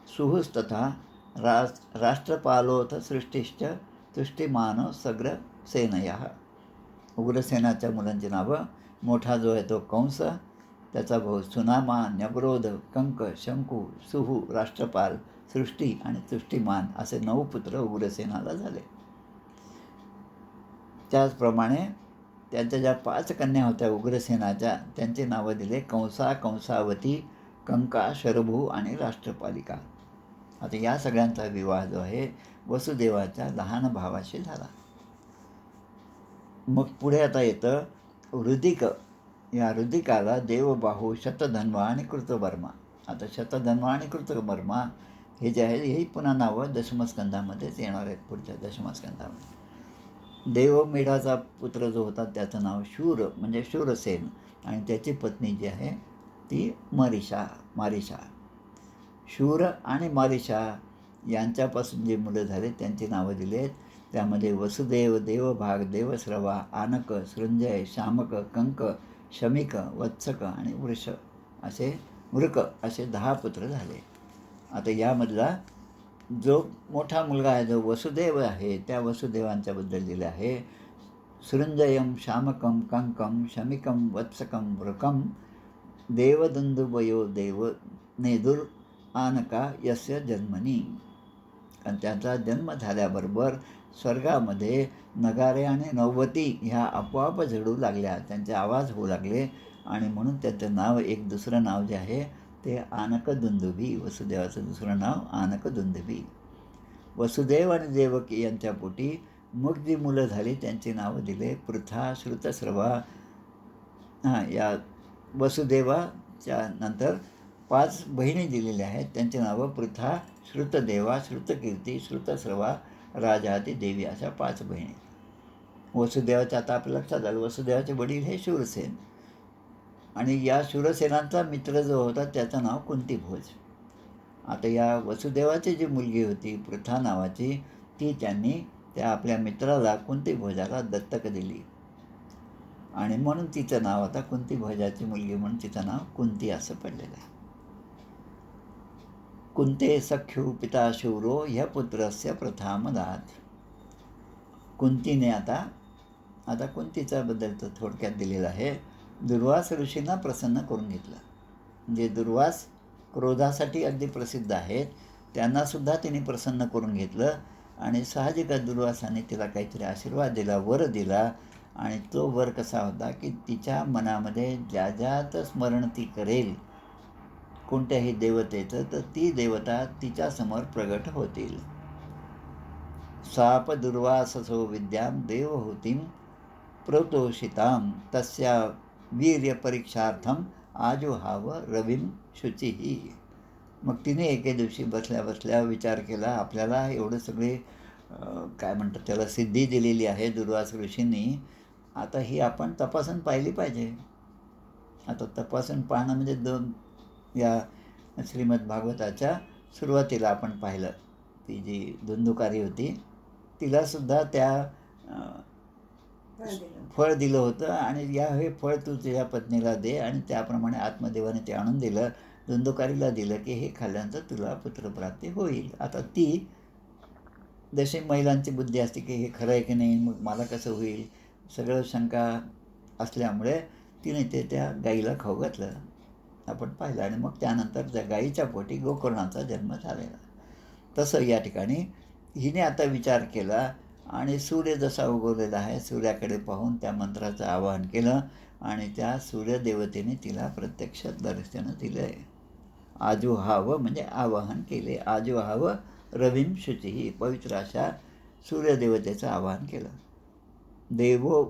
सुहुस्तथा राष्ट्रपालोथ सृष्टिश्च तुष्टिमान सग्र सेनया. उग्रसेनाच्या मुलांची नावं, मोठा जो आहे तो कंस, त्याचा भाऊ सुनामा, न्यग्रोध, कंक, शंकू, सुहू, राष्ट्रपाल, सृष्टी आणि तुष्टिमान असे 9 पुत्र उग्रसेनाला झाले. त्याचप्रमाणे त्यांच्या ज्या 5 कन्या होत्या उग्रसेनाच्या त्यांची नावं दिले कंसा, कंसावती, कंका, शरभू आणि राष्ट्रपालिका. आता या सगळ्यांचा विवाह जो आहे वसुदेवाच्या लहान भावाशी झाला. मग पुढे आता येतं ऋदिक. या ऋदिकाला देवबाहू, शतधन्वा आणि कृतवर्मा. आता शतधन्वा आणि कृतवर्मा हे जे आहे ही पुन्हा नावं दशमस्कंधामध्येच येणार आहेत. पुढच्या दशमस्कंधामध्ये देवमेढाचा पुत्र जो होता त्याचं नाव शूर म्हणजे शूरसेन आणि त्याची पत्नी जी आहे ती मारिशा. शूर आणि मारिशा यांच्यापासून जे मुलं झाले त्यांची नावं दिली आहेत. त्यामध्ये वसुदेव, देवभाग, देवश्रवा, आनक, सृंजय, शामक, कंक, शमिक, वत्सक आणि वृक असे 10 पुत्र झाले. आता यामधला जो मोठा मुलगा आहे, जो वसुदेव आहे, त्या वसुदेवांच्याबद्दल दिलं आहे. सृंजयम, शामकम, कंकम, शमिकम, वत्सकम, वृकम, देवदुंदुभयो देव नेदुर आनका यस्य जन्मनी. आणि त्यांचा जन्म झाल्याबरोबर स्वर्गामध्ये नगारे आणि नौवती ह्या आपोआप झडू लागल्या, त्यांचे आवाज होऊ लागले आणि म्हणून त्यांचं नाव, एक दुसरं नाव जे आहे ते आनकदुंदुभी. वसुदेवाचं दुसरं नाव आनकदुंदुभी. वसुदेव आणि देवकी यांच्या पोटी मग जी मुलं झाली त्यांची नावं दिले पृथा, श्रुतस्रवा. या वसुदेवाच्या नंतर 5 बहिणी दिलेल्या आहेत. त्यांची नावं पृथा, श्रुतदेवा, श्रुतकीर्ती, श्रुतस्रवा, राजाती देवी अशा 5 बहिणी. वसुदेवाच्या आता आपल्या लक्षात आलं, वसुदेवाचे वडील हे शूरसेन आणि या शूरसेनांचा मित्र जो होता त्याचं नाव कुंतीभोज. आता या वसुदेवाची जी मुलगी होती पृथा नावाची, ती त्यांनी त्या आपल्या मित्राला कुंतीभोजाला दत्तक दिली आणि म्हणून तिचं नाव आता कुंतीभोजाची मुलगी म्हणून तिचं नाव कुंती असं पडलेलं आहे. कुंते सख्यू पिता शूरो ह्य पुत्रस्य प्रथामदात. कुंतीने आता कुंतीच्याबद्दल थोडक्यात दिलेलं आहे. दुर्वास ऋषींना प्रसन्न करून घेतलं. म्हणजे दुर्वास क्रोधासाठी अगदी प्रसिद्ध आहेत, त्यांनासुद्धा तिने प्रसन्न करून घेतलं आणि साहजिकच दुर्वासाने तिला काहीतरी आशीर्वाद दिला, वर दिला. आणि तो वर कसा होता की तिच्या मनामध्ये ज्यात स्मरण ती करेल कोणत्याही देवतेचं, तर ती देवता तिच्यासमोर प्रगट होतील. साप दुर्वाससो विद्याम देवहूतीम प्रतोषिताम तस्या वीर्य परीक्षार्थम आजुहाव रविम शुचिही. मग तिने एके दिवशी बसल्या बसल्या विचार केला, आपल्याला एवढं सगळे काय म्हणतात त्याला सिद्धी दिलेली आहे दुर्वास ऋषींनी, आता ही आपण तपासून पाहिली पाहिजे. आता तपासून पाहणं म्हणजे या श्रीमद भागवताच्या सुरुवातीला आपण पाहिलं, ती जी धुंदुकारी होती तिलासुद्धा त्या फळ दिलं होतं आणि हे फळ तू तुझ्या पत्नीला दे, आणि त्याप्रमाणे आत्मदेवाने ते आणून दिलं. धुंदुकारीला दिलं की हे खाल्ल्यानंतर तुला पुत्रप्राप्ती होईल. आता ती जशी महिलांची बुद्धी असते की हे खरं आहे की नाही, मग मला कसं होईल, सगळं शंका असल्यामुळे तिने ते त्या गाईला खाऊ घातलं, आपण पाहिलं. आणि मग त्यानंतर त्या गाईच्या पोटी गोकर्णाचा जन्म झालेला. तसं या ठिकाणी हिने आता विचार केला आणि सूर्य जसा उगवलेला आहे सूर्याकडे पाहून त्या मंत्राचं आवाहन केलं आणि त्या सूर्यदेवतेने तिला प्रत्यक्ष दर्शन दिलं आहे. आजुहाव म्हणजे आवाहन केले. आजुहाव रविम शुचिही, पवित्र अशा सूर्यदेवतेचं आवाहन केलं. देवो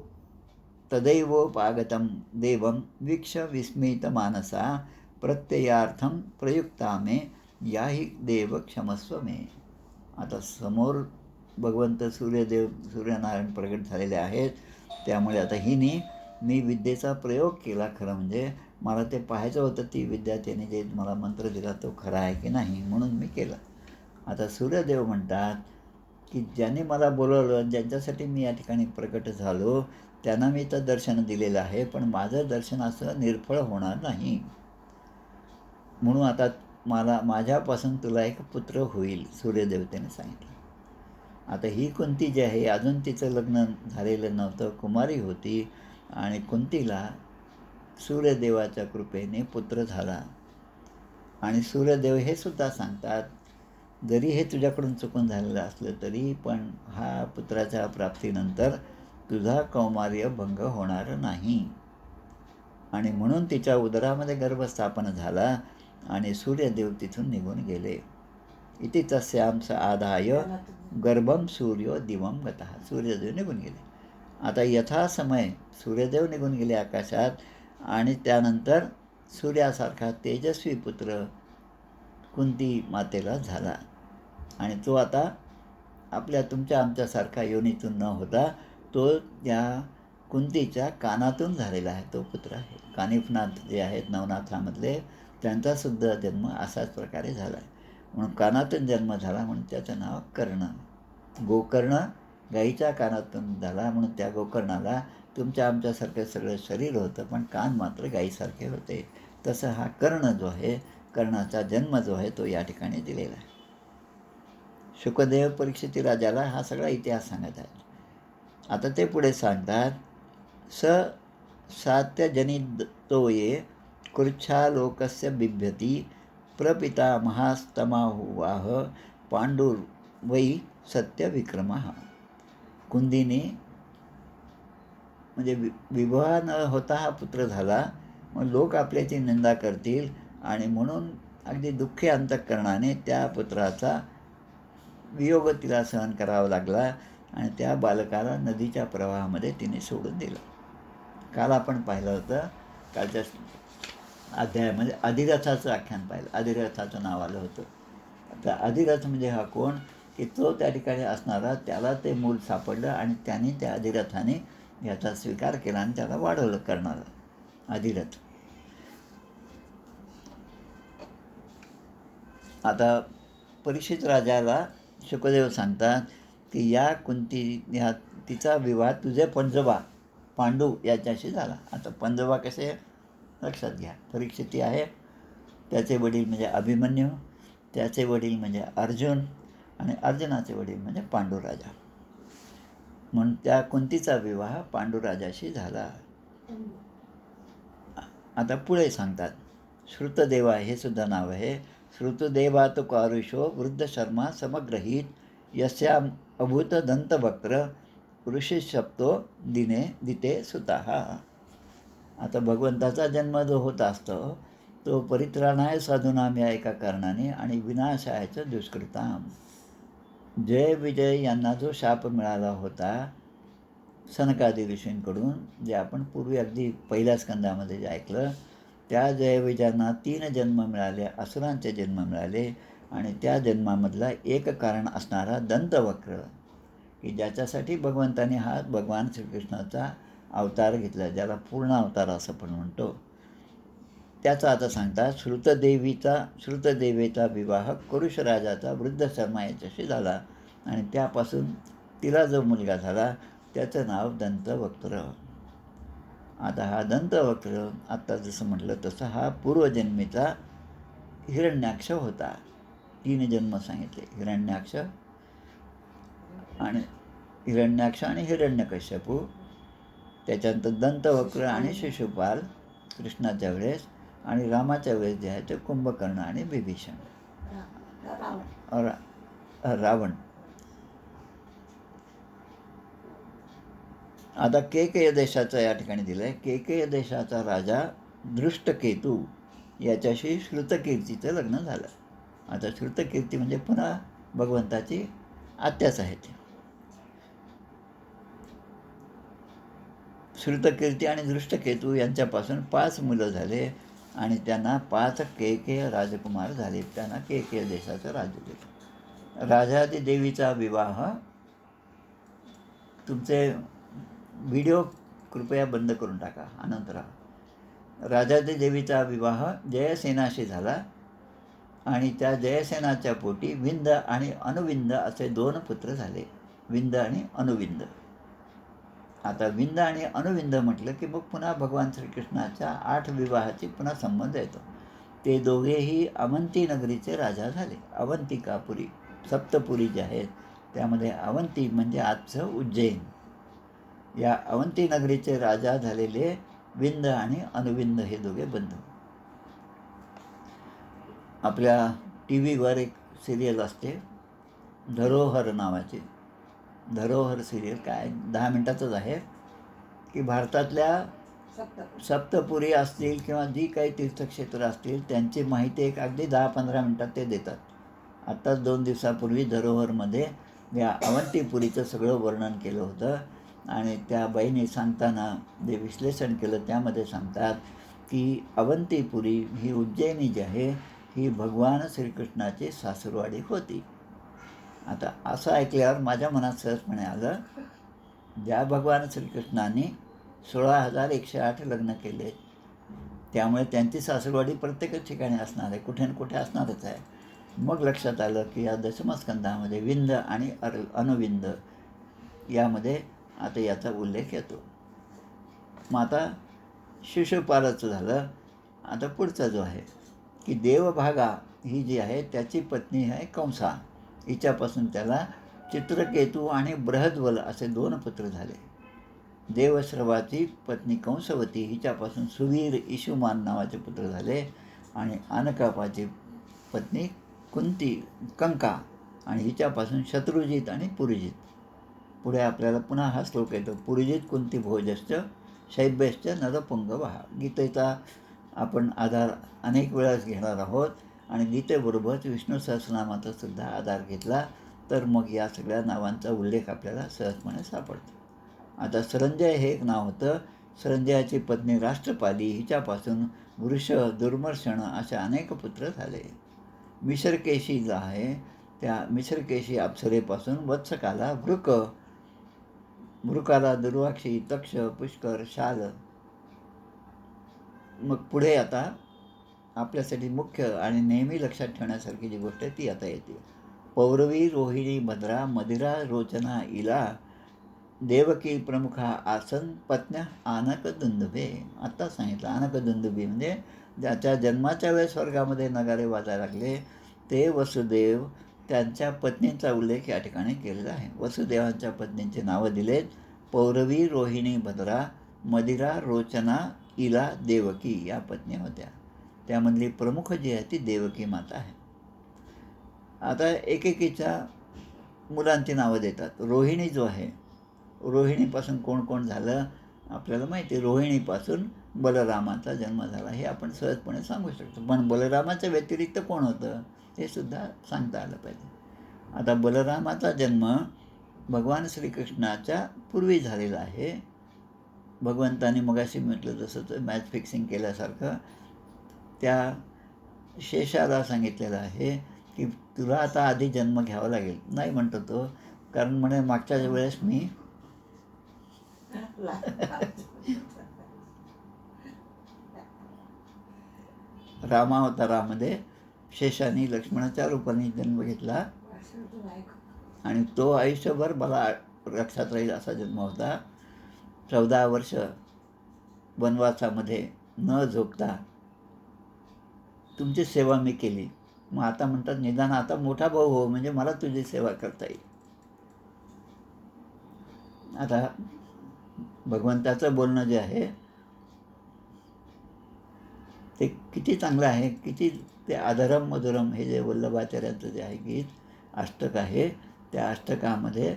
तदैवोपागतं देवं वीक्ष विस्मित मानसा प्रत्ययार्थं प्रयुक्ता मे याही देव क्षमस्व मे. आता समोर भगवंत सूर्यनारायण प्रगट झालेले आहेत, त्यामुळे आता मी विद्येचा प्रयोग केला. खरं म्हणजे मला ते पाहायचं होतं, ती विद्या त्याने जे मला मंत्र दिला तो खरा आहे की नाही, म्हणून मी केलं. आता सूर्यदेव म्हणतात की ज्यांनी मला बोलवलं, ज्यांच्यासाठी मी या ठिकाणी प्रकट झालो, त्यांना मी तर दर्शन दिलेलं आहे, पण माझं दर्शन असं निर्फळ होणार नाही. म्हणून आता माझ्यापासून तुला एक पुत्र होईल, सूर्यदेवतेने सांगितलं. आता ही कुंती जी आहे अजून तिचं लग्न झालेलं नव्हतं, कुमारी होती आणि कुंतीला सूर्यदेवाच्या कृपेने पुत्र झाला. आणि सूर्यदेव हे सुद्धा सांगतात, जरी हे तुझ्याकडून चुकून झालेलं असलं तरी पण हा पुत्राच्या प्राप्तीनंतर तुझा कौमार्य भंग होणार नाही. आणि म्हणून तिच्या उदरामध्ये गर्भस्थापन झाला आणि सूर्यदेव तिथून निघून गेले. इति तस्यांस आदाय गर्भम सूर्यो दिवम गतः. सूर्यदेव निघून गेले. आता यथासमय सूर्यदेव निघून गेले आकाशात आणि त्यानंतर सूर्यासारखा तेजस्वी पुत्र कुंती मातेला झाला. आणि तो आता तुमच्या आमच्यासारखा योनीतून न होता तो त्या कुंतीच्या कानातून झालेला आहे तो पुत्र आहे. कानिफनाथ जे आहेत नवनाथामधले, त्यांचासुद्धा जन्म असाच प्रकारे झाला आहे. म्हणून कानातून जन्म झाला म्हणून त्याचं नाव कर्ण. गोकर्ण गाईच्या कानातून झाला म्हणून त्या गोकर्णाला तुमच्या आमच्यासारखं सगळं शरीर होतं, पण कान मात्र गाईसारखे होते. तसं हा कर्ण जो आहे, कर्णाचा जन्म जो आहे तो या ठिकाणी दिलेला आहे. शुकदेव परीक्षिती राजाला हा सगळा इतिहास सांगत आहे. आता ते पुढे सांगतात, स सात्यजनितो ये कृच्छालोकस्य बिभ्यती प्रपितामहास्तमाहुवाह पांडुर्वै सत्यविक्रमः. कुंदीने म्हणजे विवाह न होता हा पुत्र झाला, मग लोक आपल्याची निंदा करतील आणि म्हणून अगदी दुःखी अंतःकरणाने त्या पुत्राचा वियोग तिला सहन करावा लागला आणि त्या बालकाला नदीच्या प्रवाहामध्ये तिने सोडून दिलं. काल आपण पाहिलं होतं, कालच्या अध्यायामध्ये अधिरथाचं आख्यान पाहिलं. अधिरथाचं नाव आलं होतं. आता अधिरथ म्हणजे हा कोण, की तो त्या ठिकाणी असणारा, त्याला ते मूल सापडलं आणि त्याने त्या अधिरथाने याचा स्वीकार केला आणि त्याला वाढवलं करणारा अधिरथ. आता परीक्षित राजाला शुकदेव सांगतात की या कुंती तिचा विवाह तुझे पंजोबा पांडू याच्याशी झाला. आता पंजोबा कसे लक्षात घ्या. परीक्षिती आहे, त्याचे वडील म्हणजे अभिमन्यू, त्याचे वडील म्हणजे अर्जुन आणि अर्जुनाचे वडील म्हणजे पांडुराजा. म्हणून त्या कुंतीचा विवाह पांडुराजाशी झाला. आता पुढे सांगतात, श्रुतदेवा हे सुद्धा नाव आहे. श्रुतदेवात कारुषो वृद्ध शर्मा समग्रहीत यस्या अभूत दंतवक्त्र ऋषिशप्तो दिते सुताः. आता भगवंताचा जन्म जो होत असतो तो परित्राणाय साधूनाम या एका कारणाने आणि विनाशायचं दुष्कृताम. जय विजय यांना जो शाप मिळाला होता सनकादी ऋषींकडून, जे आपण पूर्वी अगदी पहिल्या स्कंदामध्ये जे ऐकलं, त्या जयविजयांना 3 जन्म मिळाले, असुरांचे जन्म मिळाले आणि त्या जन्मामधला एक कारण असणारा दंतवक्र, की ज्याच्यासाठी भगवंताने हा भगवान श्रीकृष्णाचा अवतार घेतला, ज्याला पूर्ण अवतार असं पण म्हणतो, त्याचा आता सांगतात श्रुतदेवीचा विवाह कुरुश राजाचा वृद्ध शर्मा याच्याशी झाला आणि त्यापासून तिला जो मुलगा झाला त्याचं नाव दंतवक्र. आता हा दंतवक्र आत्ता जसं म्हटलं तसं हा पूर्वजन्मीचा हिरण्याक्ष होता. 3 जन्म सांगितले, हिरण्याक्ष आणि हिरण्यकश्यपू, त्याच्यानंतर दंतवक्र आणि शिशुपाल कृष्णाच्या वेळेस, आणि रामाच्या वेळेस जे आहे ते कुंभकर्ण आणि विभीषण रावण. आता केकय देशाचं या ठिकाणी दिलं आहे. केकय देशाचा राजा दृष्टकेतू याच्याशी श्रुतकीर्तीचं लग्न झालं. आता श्रुतकीर्ती म्हणजे पुन्हा भगवंताची आत्याच आहे. ती श्रुतकीर्ती आणि दृष्टकेतू यांच्यापासून 5 मुलं झाले आणि त्यांना 5 केकेय राजकुमार झाले. त्यांना केकेय देशाचं राज्य दिलं. राजादी देवीचा विवाह, तुमचे व्हिडिओ कृपया बंद करून टाका अनंतराव. राजादी देवीचा विवाह जयसेनाशी झाला आणि त्या जयसेनाच्या पोटी विंद आणि अनुविंद असे 2 पुत्र झाले. विंद आणि अनुविंद. आता विंद आणि अनुविंद म्हटलं की मग पुन्हा भगवान श्रीकृष्णाच्या 8 विवाहाची पुन्हा संबंध येतो. ते दोघेही अवंती नगरीचे राजा झाले. अवंतिकापुरी, सप्तपुरी जे आहेत त्यामध्ये अवंती म्हणजे आजचं उज्जैन, या अवंती नगरीचे राजा झालेले विंद आणि अनुविंद हे दोघे बंधू. आपल्या टी व्हीवर एक सिरियल असते धरोहर नावाची. धरोहर सिरियल काय 10 मिनिटाचंच आहे, की भारतातल्या सप्तपुरी असतील किंवा जी काही तीर्थक्षेत्र असतील त्यांची माहिती एक अगदी 10-15 मिनिटात ते देतात. आत्ताच 2 दिवसापूर्वी धरोहरमध्ये या अवंतीपुरीचं सगळं वर्णन केलं होतं आणि त्या बाईने सांगताना जे विश्लेषण केलं त्यामध्ये सांगतात की अवंतीपुरी ही उज्जैनी जी आहे ही भगवान श्रीकृष्णाची सासुरवाडी होती. आता असं ऐकल्यावर माझ्या मनात सहजपणे आलं, ज्या भगवान श्रीकृष्णाने 16,108 लग्न केले. त्यामुळे त्यांची सासरवाडी प्रत्येकच ठिकाणी असणार आहे, कुठे ना कुठे असणारच आहे. मग लक्षात आलं की या दशमस्कंधामध्ये विंद आणि अनुविंद यामध्ये आता याचा उल्लेख येतो. मग आता शिशुपालाचं झालं. आता पुढचा जो आहे की देवभागा ही जी आहे त्याची पत्नी आहे कंसा. हिच्यापासून त्याला चित्रकेतू आणि बृहद्वल असे 2 पुत्र झाले. देवश्रवाची पत्नी कंसवती हिच्यापासून सुवीर इशुमान नावाचे पुत्र झाले आणि अनकापाची पत्नी कुंती कंका आणि हिच्यापासून शत्रुजित आणि पुरुजित. पुढे आपल्याला पुन्हा हा श्लोक येतो. पुरुजित कुंती भोजश्च शैब्यश्च नरपुंगवः. गीतेचा आपण आधार अनेक वेळाच घेणार आहोत आणि गीतेबरोबरच विष्णू सहस्रनामाचा सुद्धा आधार घेतला तर मग या सगळ्या नावांचा उल्लेख आपल्याला सहजपणे सापडतो. आता सरंजय हे एक नाव होतं. सरंजयाची पत्नी राष्ट्रपाली हिच्यापासून वृष दुर्मर्षण अशा अनेक पुत्र झाले. मिश्रकेशी जो आहे त्या मिश्रकेशी अप्सरेपासून वत्सकाला वृकाला दुर्वाक्षी तक्ष पुष्कर शाल. मग पुढे आता आपल्यासाठी मुख्य आणि नेहमी लक्षात ठेवण्यासारखी जी गोष्ट आहे ती आता येते. पौरवी रोहिणी भद्रा मदिरा रोचना इला देवकी प्रमुखा आसन पत्न्या आनक दुंदुभे. आत्ता सांगितलं आनक दुंदुभी म्हणजे ज्याच्या जन्माच्या वेळेस स्वर्गामध्ये नगारे वाजायला लागले ते वसुदेव, त्यांच्या पत्नींचा उल्लेख या ठिकाणी केलेला आहे. वसुदेवांच्या पत्नींची नावं दिलेत. पौरवी रोहिणी भद्रा मदिरा रोचना इला देवकी या पत्नी होत्या. त्यामधली प्रमुख जी आहे ती देवकी माता आहे. आता एकेकीच्या मुलांची नावं देतात. रोहिणी जो आहे, रोहिणीपासून कोण कोण झालं आपल्याला माहिती आहे. रोहिणीपासून बलरामाचा जन्म झाला हे आपण सहजपणे सांगू शकतो. पण बलरामाच्या व्यतिरिक्त कोण होतं हे सुद्धा सांगता आलं पाहिजे. आता बलरामाचा जन्म भगवान श्रीकृष्णाच्या पूर्वी झालेला आहे. भगवंताने मगाशी म्हटलं जसं मॅच फिक्सिंग केल्यासारखं त्या शेषाला सांगितलेलं आहे की तुला आता आधी जन्म घ्यावा लागेल. नाही म्हणतो तो, कारण म्हणे मागच्या वेळेस मी रामावतारामध्ये शेषाने लक्ष्मणाच्या रूपाने जन्म घेतला आणि तो आयुष्यभर मला लक्षात राहील असा जन्म होता. 14 वर्ष वनवासामध्ये न झोपता तुमची सेवा मी केली. मग आता म्हणतात निदान आता मोठा भाऊ हो म्हणजे मला तुझी सेवा करता येईल. आता भगवंताचं बोलणं जे आहे ते किती चांगलं आहे, किती ते आधरम मधुरम हे जे वल्लभाचार्यांचं जे आहे गीत अष्टक आहे त्या अष्टकामध्ये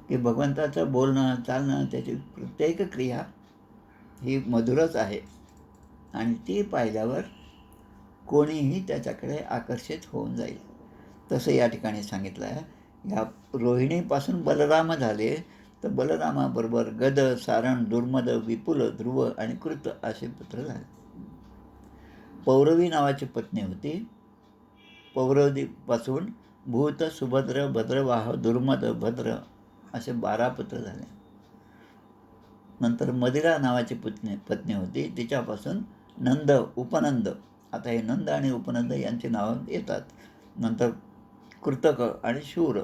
की भगवंताचं बोलणं चालणं त्याची प्रत्येक क्रिया ही मधुरच आहे आणि ती पाहिल्यावर कोणीही त्याच्याकडे आकर्षित होऊन जाईल. तसं या ठिकाणी सांगितलं आहे. या रोहिणीपासून बलराम झाले तर बलरामाबरोबर गद सारण दुर्मद विपुल ध्रुव आणि कृत असे पुत्र झाले. पौरवी नावाची पत्नी होती. पौरवीपासून भूत सुभद्र भद्रवाह दुर्मद भद्र असे 12 पुत्र झाले. नंतर मदिरा नावाची पत्नी होती. तिच्यापासून नंद उपनंद. आता हे नंद आणि उपनंद यांची नावं येतात. नंतर कृतक आणि शूर.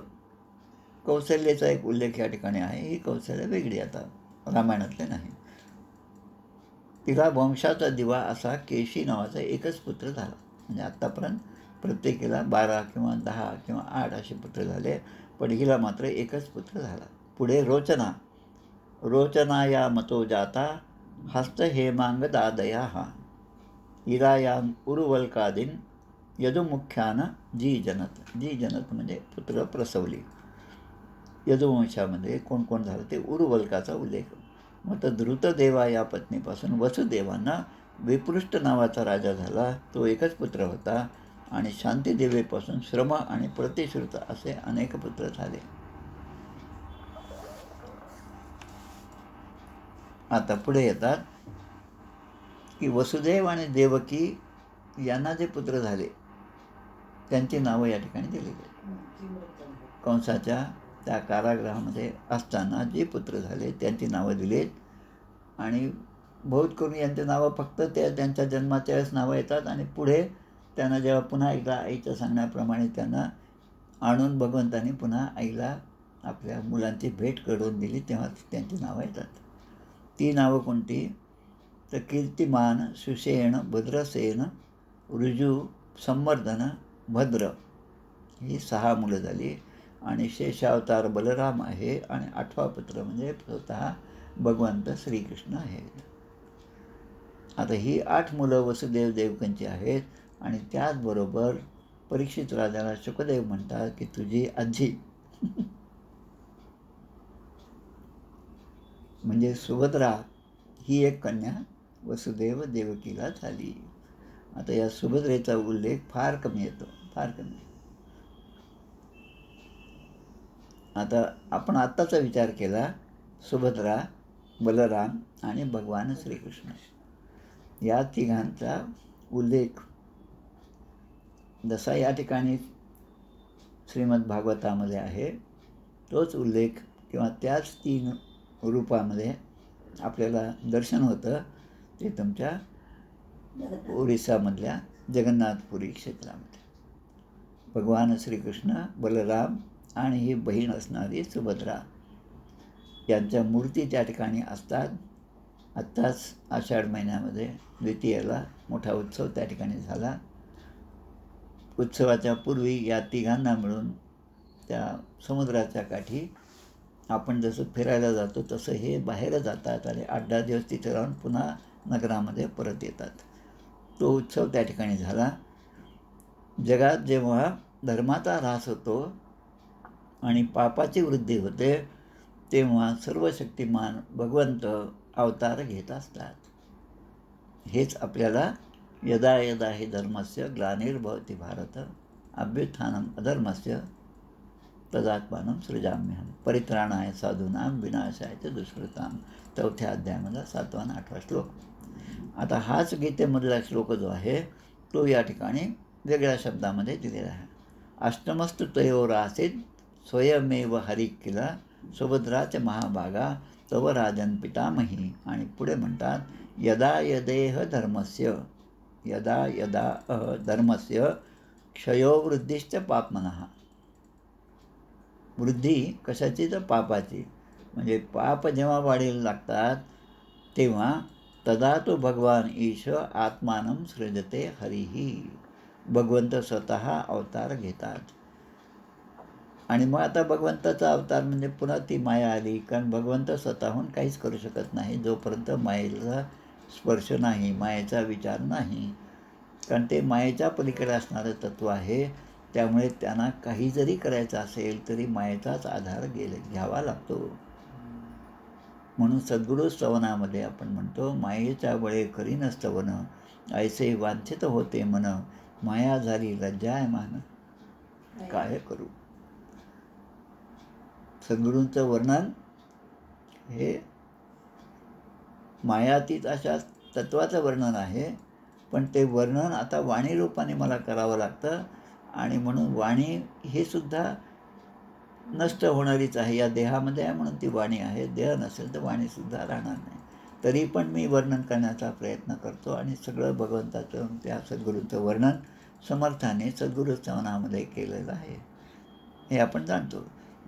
कौशल्याचा एक उल्लेख या ठिकाणी आहे. ही कौशल्य वेगळी आता रामायणातले नाही. तिला वंशाचा दिवा असा केशी नावाचा एकच पुत्र झाला. म्हणजे आत्तापर्यंत प्रत्येकीला 12 किंवा 10 किंवा 8 असे पुत्र झाले, पण हिला मात्र एकच पुत्र झाला. पुढे रोचना. रोचना या मतो जाता हस्त हेमांग दादया हा हिरा या उरुवल्कादीन यदुमुख्यानं जी जनत म्हणजे पुत्र प्रसवली. यदुवंशामध्ये कोण कोण झालं ते उरुवल्काचा उल्लेख. मग तर द्रुतदेवा या पत्नीपासून वसुदेवांना विपृष्ट नावाचा राजा झाला. तो एकच पुत्र होता आणि शांतीदेवीपासून श्रम आणि प्रतिश्रुत असे अनेक पुत्र झाले. आता पुढे येतात की वसुदेव आणि देवकी यांना जे पुत्र झाले त्यांची नावं या ठिकाणी दिलेली आहेत. कंसाच्या त्या कारागृहामध्ये असताना जे पुत्र झाले त्यांची नावं दिलीत. आणि बहुत करून यांची नावं फक्त त्यांच्या जन्माच्या वेळेस नावं येतात आणि पुढे त्यांना जेव्हा पुन्हा एकदा आईच्या सांगण्याप्रमाणे त्यांना आणून भगवंतांनी पुन्हा आईला आपल्या मुलांची भेट घडवून दिली तेव्हा त्यांची नावं येतात. ती नावं कोणती? तर कीर्तिमान, सुषेण, भद्रसेन, ऋजू, संवर्धन, भद्र ही 6 मुलं झाली. आणि शेषावतार बलराम आहे आणि 8वा पुत्र म्हणजे स्वतः भगवंत श्रीकृष्ण आहेत. आता ही 8 मुलं वसुदेव देवकांची आहेत. आणि त्याचबरोबर परीक्षित राजाला शुकदेव म्हणतात की तुझी आजी म्हणजे सुभद्रा ही एक कन्या वसुदेव देवकीला झाली. आता या सुभद्रेचा उल्लेख फार कमी येतो, फार कमी. आता आपण आत्ताचा विचार केला, सुभद्रा, बलराम आणि भगवान श्रीकृष्ण या तिघांचा उल्लेख जसा या ठिकाणी श्रीमद भागवतामध्ये आहे तोच उल्लेख किंवा त्याच 3 रूपामध्ये आपल्याला दर्शन होतं ते तुमच्या ओरिसामधल्या जगन्नाथपुरी क्षेत्रामध्ये. भगवान श्रीकृष्ण, बलराम आणि ही बहीण असणारी सुभद्रा यांच्या मूर्ती त्या ठिकाणी असतात. आत्ताच आषाढ महिन्यामध्ये द्वितीयेला मोठा उत्सव त्या ठिकाणी झाला. उत्सवाच्या पूर्वी या तिघांना मिळून त्या समुद्राच्या काठी आपण जसं फिरायला जातो तसं हे बाहेर जातात आणि 8-10 दिवस तिथे राहून पुन्हा नगरामध्ये परत येतात. तो उत्सव त्या ठिकाणी झाला. जगात जेव्हा धर्माचा ऱ्हास होतो आणि पापाची वृद्धी होते तेव्हा सर्व शक्तिमान भगवंत अवतार घेत असतात. हेच आपल्याला यदा यदा हि धर्मस्य ग्लानिर्भवति भारत अभ्युत्थानम अधर्मस्य तदात्मानं सृजाम्यहम परित्राणाय साधूनां विनाशाय च दुष्कृतां 4थ्या अध्यायामधला 7वा आणि 8वा श्लोक. आता हाच गीतेमधला श्लोक जो आहे तो या ठिकाणी वेगळ्या शब्दामध्ये दिलेला आहे. अष्टमस्तु तयोरासीत स्वयमेव हरि किला सुभद्राच महाभागा तव राजन पितामही. आणि पुढे म्हणतात यदा यदेह धर्मस्य यदा यदा धर्मस्य क्षयोवृद्धिश्च पापमनः. वृद्धी कशाची? तर पापाची. म्हणजे पाप जेव्हा वाढीला लागतात तेव्हा तदा तो भगवान ईश आत्मानं सृजते हरिही. भगवंत स्वतः अवतार घेतात. आणि मग आता भगवंताचा अवतार म्हणजे पुन्हा ती माया आली. कारण भगवंत स्वतःहून काहीच करू शकत नाही जोपर्यंत मायेचा स्पर्श नाही, मायेचा विचार नाही. कारण ते मायेच्या पलीकडे असणारं तत्त्व आहे. त्यामुळे त्यांना काही जरी करायचं असेल तरी मायेचाच आधार घ्यावा लागतो. म्हणून सद्गुरू स्तवनामध्ये आपण म्हणतो मायेच्या बळे करीन स्तवन ऐसे वांछित होते मन माया झाली लज्जायमान काय करू. सद्गुरूंचं वर्णन हे मायातीत अशा तत्वाचं वर्णन आहे. पण ते वर्णन आता वाणी रूपाने मला करावं लागतं. आणि म्हणून वाणी हे सुद्धा नष्ट होणारीच आहे. या देहामध्ये आहे म्हणून ती वाणी आहे. देह नसेल तर वाणीसुद्धा राहणार नाही. तरी पण मी वर्णन करण्याचा प्रयत्न करतो आणि सगळं भगवंताचं त्या सद्गुरूंचं वर्णन समर्थाने सद्गुरू स्तवनामध्ये केलेलं आहे हे आपण जाणतो.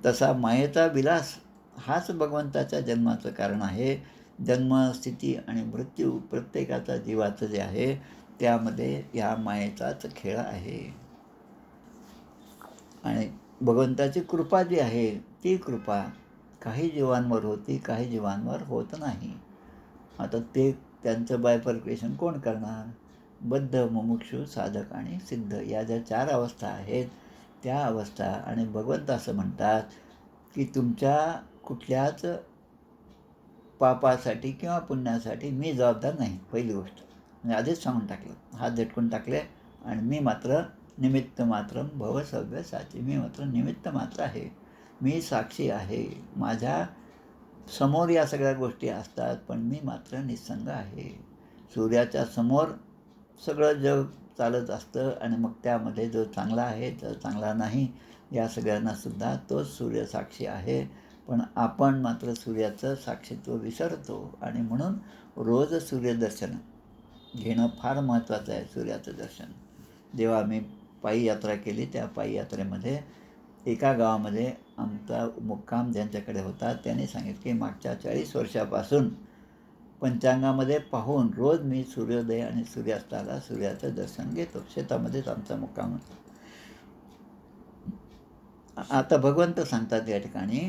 तसा मायेचा विलास हाच भगवंताच्या जन्माचं कारण आहे. जन्म, स्थिती आणि मृत्यू प्रत्येकाचा जीवाचं जे आहे त्यामध्ये या मायेचाच खेळ आहे. आणि भगवंताची कृपा जी आहे ती कृपा काही जीवांवर होती, काही जीवांवर होत नाही. आता ते त्यांचं बायफर्केशन कोण करणार? बद्ध, मुमुक्षु, साधक आणि सिद्ध या ज्या 4 अवस्था आहेत त्या अवस्था. आणि भगवंत असं म्हणतात की तुमच्या कुठल्याच पापासाठी किंवा पुण्यासाठी मी जबाबदार नाही. पहिली गोष्ट म्हणजे आधीच सांगून टाकलं, हात झटकून टाकले. आणि मी मात्र निमित्त मात्र भव सव्य साची. मी मात्र निमित्त मात्र आहे. मी साक्षी आहे. माझ्या समोर या सगळ्या गोष्टी असतात पण मी मात्र निस्संग आहे. सूर्याच्या समोर सगळं जग चालत असतं आणि मग त्यामध्ये जो चांगला आहे जो चांगला नाही या सगळ्यांना सुद्धा तोच सूर्य साक्षी आहे. पण आपण मात्र सूर्याचं साक्षीत्व विसरतो आणि म्हणून रोज सूर्यदर्शन घेणं फार महत्त्वाचं आहे. सूर्याचं दर्शन जेव्हा आम्ही पायी यात्रा केली, त्या पायी यात्रेमध्ये एका गावामध्ये आमचा मुक्काम ज्यांच्याकडे होता त्यांनी सांगितलं की मागच्या 40 वर्षापासून पंचांगामध्ये पाहून रोज मी सूर्योदय आणि सूर्यास्ताला सूर्याचं दर्शन घेतो. शेतामध्येच आमचा मुक्काम होता. आता भगवंत सांगतात या ठिकाणी,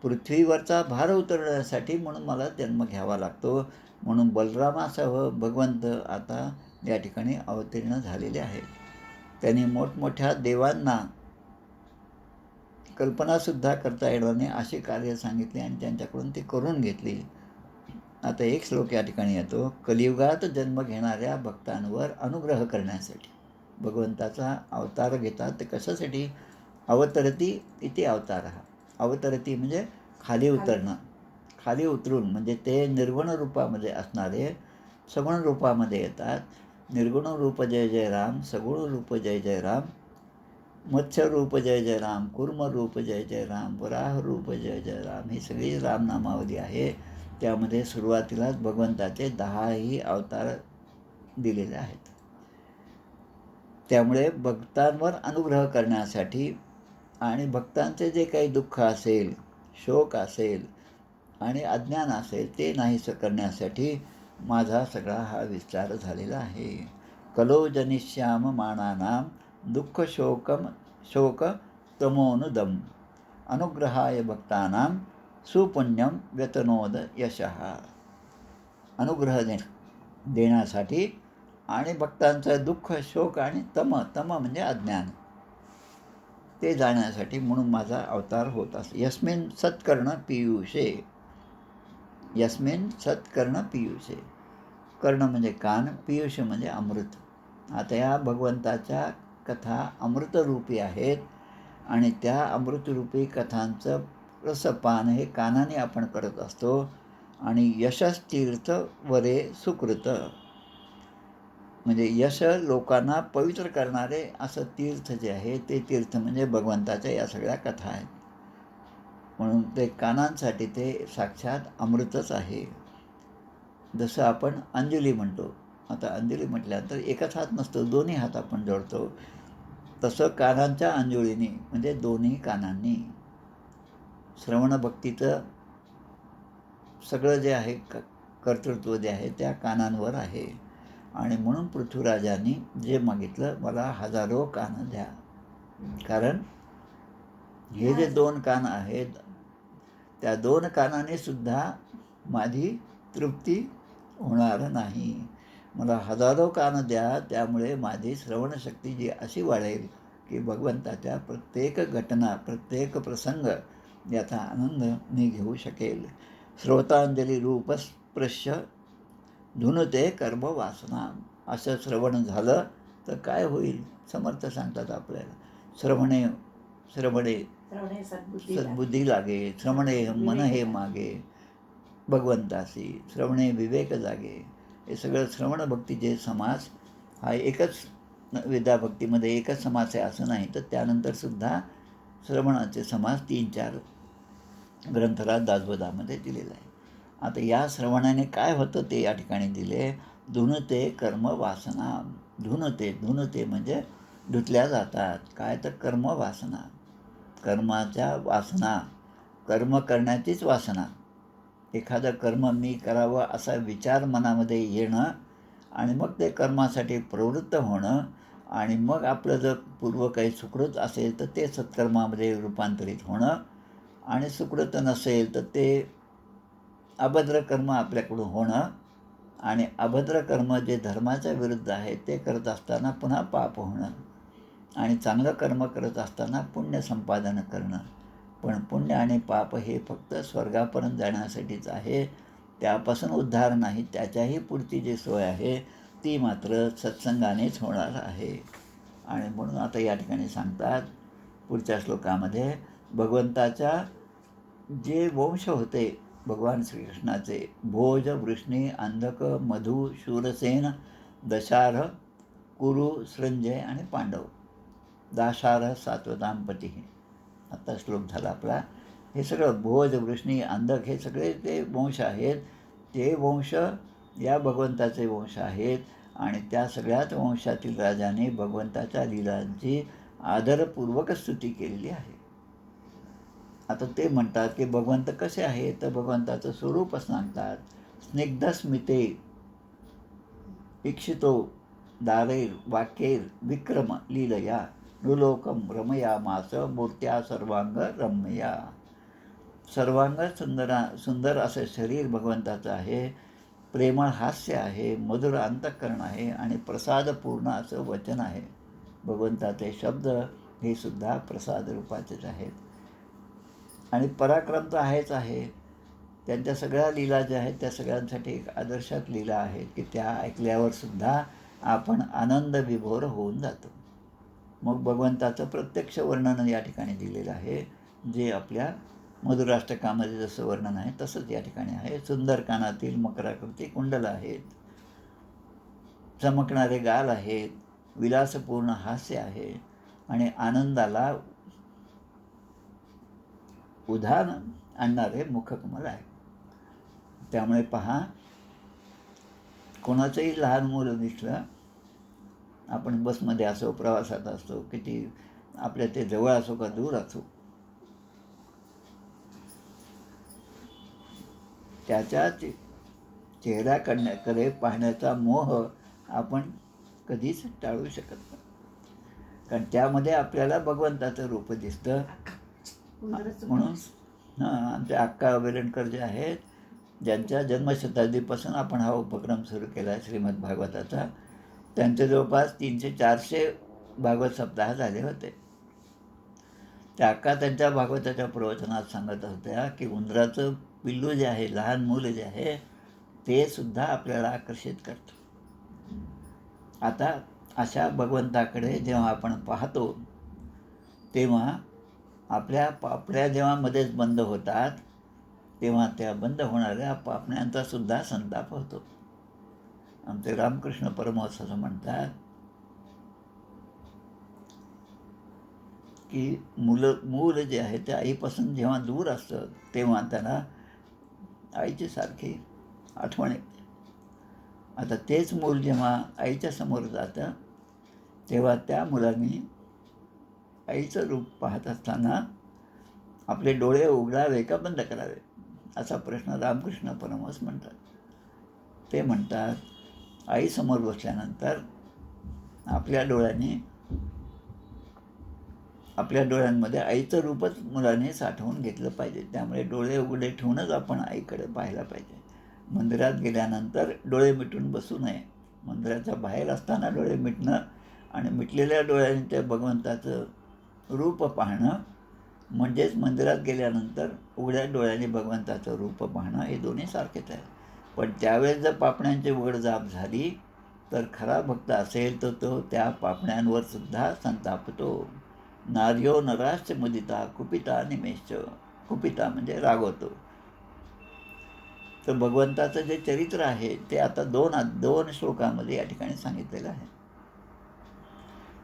पृथ्वीवरचा भार उतरवण्यासाठी म्हणून मला जन्म घ्यावा लागतो. म्हणून बलरामासह भगवंत आता या ठिकाणी अवतीर्ण झालेले आहेत. त्यांनी मोठमोठ्या देवांना कल्पनासुद्धा करता येणार नाही अशी कार्य सांगितली आणि त्यांच्याकडून ती करून घेतली. आता एक श्लोक या ठिकाणी येतो, कलियुगात जन्म घेणाऱ्या भक्तांवर अनुग्रह करण्यासाठी भगवंताचा अवतार घेतात. ते कशासाठी? अवतरती इति अवतारः. अवतरती म्हणजे खाली उतरणं. खाली उतरून म्हणजे ते निर्गुण रूपामध्ये असणारे सगुण रूपामध्ये येतात. निर्गुण रूप जय जय राम, सगुण रूप जय जय राम, मत्स्य रूप जय जय राम, कूर्म रूप जय जय राम, वराह रूप जय जय राम, ही सगळी रामनामावली आहे. त्यामध्ये सुरुवातीलाच भगवंताचे 10ही अवतार दिलेले आहेत. त्यामुळे भक्तांवर अनुग्रह करण्यासाठी आणि भक्तांचे जे काही दुःख असेल, शोक असेल आणि अज्ञान असेल ते नाहीसं करण्यासाठी माझा सगळा हा विस्तार झालेला आहे. कलो जनिष्याम मानानाम दुःख शोक तमोनुदम अनुग्रहाय भक्तानां सुपुण्यम व्यतनोद यशः. अनुग्रह देण्यासाठी आणि भक्तांचं दुःख शोक आणि तम म्हणजे अज्ञान ते जाण्यासाठी म्हणून माझा अवतार होत असतो. यस्मिन सत्कर्ण पीयूषे, यस्मिन सत्कर्ण पीयूषे, कर्ण म्हणजे कान, पीयूष म्हणजे अमृत. आता या भगवंताच्या कथा अमृतरूपी आहेत आणि त्या अमृतरूपी कथांचं रसपान हे कानाने आपण करत असतो. आणि यशस्तीर्थ वरे सुकृत म्हणजे यश लोकांना पवित्र करणारे असं तीर्थ जे आहे ते तीर्थ म्हणजे भगवंताच्या या सगळ्या कथा आहेत. म्हणून ते कानांसाठी ते साक्षात अमृतच आहे. जसं आपण अंजली म्हणतो. आता अंजली म्हटल्यानंतर एकच हात नसतो, दोन्ही हात आपण जोडतो. तसं कानांच्या अंजुळीने म्हणजे दोन्ही कानांनी श्रवणभक्तीचं सगळं जे आहे कर्तृत्व जे आहे त्या कानांवर आहे. आणि म्हणून पृथ्वीराजांनी जे मागितलं, मला 1000 कान द्या. कारण हे जे 2 कान आहेत त्या 2 कानाने सुद्धा माझी तृप्ती होणार नाही. मला 1000 कान द्या, त्यामुळे माझी श्रवणशक्ती जी अशी वाढेल की भगवंताच्या प्रत्येक घटना प्रत्येक प्रसंग याचा आनंद मी घेऊ शकेल. श्रोतांजली रूप स्पृश्य धुनुते कर्म वासना. असं श्रवण झालं तर काय होईल? समर्थ सांगतात आपल्याला, श्रवणे सद्बुद्धी लागे, श्रवणे मन हे मागे भगवंतासी, श्रवणे विवेक जागे. हे सगळं श्रवण भक्तीचे समास हा एकच विद्याभक्तीमध्ये एकच समास आहे असं नाही, तर त्यानंतरसुद्धा श्रवणाचे समास 3-4 ग्रंथराज दासबोधामध्ये दिलेला आहे. आता या श्रवणाने काय होतं ते या ठिकाणी दिले. धुनते कर्म वासना. धुनते म्हणजे धुतल्या जातात. काय तर कर्म वासना, कर्माच्या वासना, कर्म करण्याचीच वासना. एखादं कर्म मी करावं असा विचार मनामध्ये येणं आणि मग ते कर्मासाठी प्रवृत्त होणं आणि मग आपलं जर पूर्व काही सुकृत असेल तर ते सत्कर्मामध्ये रूपांतरित होणं आणि सुकृत नसेल तर ते अभद्र कर्म आपल्याकडून होणं आणि अभद्र कर्म जे धर्माच्या विरुद्ध आहे ते करत असताना पुन्हा पाप होणं आणि चांगलं कर्म करत असताना पुण्य संपादन करणं. पण पुण्य आणि पाप हे फक्त स्वर्गापर्यंत जाण्यासाठीच आहे, त्यापासून उद्धार नाही. त्याच्याही पुढची जी सोय आहे ती मात्र सत्संगानेच होणार आहे. आणि म्हणून आता या ठिकाणी सांगतात पुढच्या श्लोकामध्ये, भगवंताच्या जे वंश होते भगवान श्रीकृष्णाचे, भोज, वृष्णी, अंधक, मधु, शूरसेन, दशार्ह, कुरु, संजय आणि पांडव. दाशार्ह सात्वतांपती. आता श्लोक झाला आपला. हे सगळं भोज, वृष्णी, अंधक हे सगळे ते वंश आहेत. ते वंश या भगवंताचे वंश आहेत आणि त्या सगळ्याच वंशातील राजाने भगवंताच्या लीलांची आदरपूर्वक स्तुती केलेली आहे. आता ते म्हणतात की भगवंत कसे आहेत, तर भगवंताचं स्वरूप सांगतात. स्निग्धस्मिते इक्षितो दारैर वाक्यैर विक्रम लीलया नृलोकम रमयामास मूर्त्या सर्वांग रम्या. सर्वांग सुंदर असं शरीर भगवंताचं आहे, प्रेमळ हास्य आहे, मधुर अंतःकरण आहे आणि प्रसादपूर्ण असं वचन आहे. भगवंताचे शब्द हे सुद्धा प्रसाद रूपाचेच आहेत. आणि पराक्रम तर आहेच आहे. त्यांच्या सगळ्या लीला ज्या आहेत त्या सगळ्यांसाठी एक आदर्शात लीला आहेत की त्या ऐकल्यावर सुद्धा आपण आनंद विभोर होऊन जातो. मग भगवंताचं प्रत्यक्ष वर्णन या ठिकाणी दिलेलं आहे, जे आपल्या मधुराष्टकामध्ये जसं वर्णन आहे तसंच या ठिकाणी आहे. सुंदर कानातील मकराकृती कुंडल आहेत, चमकणारे गाल आहेत, विलासपूर्ण हास्य आहे आणि आनंदाला उधाण आणणारे मुखकमल आहे. त्यामुळे पहा, कोणाचंही लहान मुलं दिसलं, आपण बसमध्ये असो, प्रवासात असतो, किती आपल्या ते जवळ असो का दूर असो, त्याच्या चेहऱ्याकडे पाहण्याचा मोह आपण कधीच टाळू शकत नाही. कारण त्यामध्ये आपल्याला भगवंताचं रूप दिसतं. म्हणून आमचे अक्का वेलणकर जे आहेत, ज्यांच्या जन्मशताब्दीपासून आपण हा उपक्रम सुरू केला आहे श्रीमद भागवताचा, त्यांचे जवळपास 300-400 भागवत सप्ताह झाले होते. त्या अक्का त्यांच्या भागवताच्या प्रवचनात सांगत होत्या की उंदराचं पिल्लू जे आहे, लहान मुलं जे आहे, ते सुद्धा आपल्याला आकर्षित करतं. आता अशा भगवंताकडे जेव्हा आपण पाहतो तेव्हा आपल्या पापण्या जेव्हा मध्येच बंद होतात तेव्हा त्या बंद होणाऱ्या पापण्यांचा सुद्धा संताप होतो. आमचे रामकृष्ण परमहंस असं म्हणतात की मूल जे आहे ते आईपासून जेव्हा दूर असतं तेव्हा त्यांना आईची सारखी आठवण येते. आता तेच मूल जेव्हा आईच्या समोर जातं तेव्हा त्या मुलांनी आईचं रूप पाहत असताना आपले डोळे उघडावे का बंद करावे, असा प्रश्न रामकृष्ण परमहंस म्हणतात. ते म्हणतात, आईसमोर बसल्यानंतर आपल्या डोळ्यांमध्ये आईचं रूपच मुलाने साठवून घेतलं पाहिजे. त्यामुळे डोळे उघडे ठेवूनच आपण आईकडे पाहायला पाहिजे. मंदिरात गेल्यानंतर डोळे मिटून बसू नये. मंदिराच्या बाहेर असताना डोळे मिटणं आणि मिटलेल्या डोळ्यांनी त्या भगवंताचं रूप पाहणं, म्हणजेच मंदिरात गेल्यानंतर उघड्या डोळ्यांनी भगवंताचं रूप पाहणं, हे दोन्ही सारखेच आहे. पण त्यावेळेस जर पापण्यांची उघडझाप झाली तर खरा भक्त असेल तर तो त्या पापण्यांवर सुद्धा संतापतो. नार्यो नराश्च मुदिता कुपिता निमेश्च. कुपिता म्हणजे रागवतो. तर भगवंताचं जे चरित्र आहे ते आता दोन श्लोकामध्ये या ठिकाणी सांगितलेलं आहे.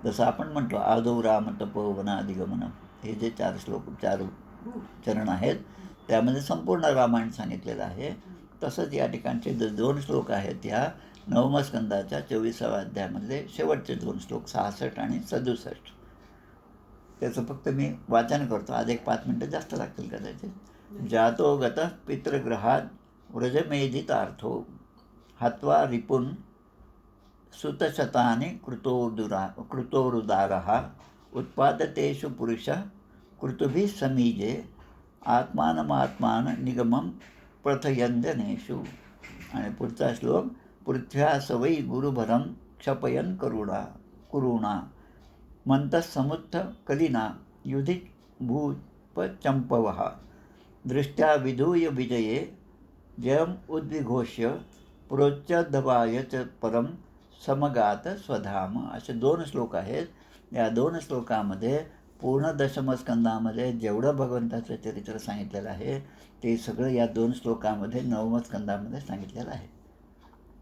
जसं आपण म्हटलो आदौ राम तपोवन अधिगमन, हे जे 4 चरण आहेत त्यामध्ये संपूर्ण रामायण सांगितलेलं आहे. तसंच या ठिकाणचे 2 श्लोक आहेत या नवम स्कंदाच्या 24व्या अध्यायामधले शेवटचे 2 श्लोक 66 आणि 67. त्याचं फक्त मी वाचन करतो. आज एक 5 मिनटं जास्त लागतील कदाचित. जातो गतः पितृगृहात व्रजमेधितार्थो हत्वा रिपुन सुतशतानि कृतोरुदारः उत्पादतेषु पुरुषः कृतुभिः समीजे आत्मानमात्मान निगमं प्रथयंजनेषु. आणि पुढचा श्लोक, पृथ्व्या सवै गुरुभरं क्षपयन कुरुणा मंतः समुत्थ कलिना युधित भूपचंपवः दृष्ट्या विधूय विजये जयम उद्विघोष्य प्रोच्चधवाय च परम समगात स्वधाम. असे 2 श्लोक आहेत. या 2 श्लोकामध्ये पूर्ण दशमस्कंदामध्ये जेवढं भगवंताचं चरित्र सांगितलेलं आहे ते सगळं या 2 श्लोकामध्ये नवम स्कंदामध्ये सांगितलेलं आहे.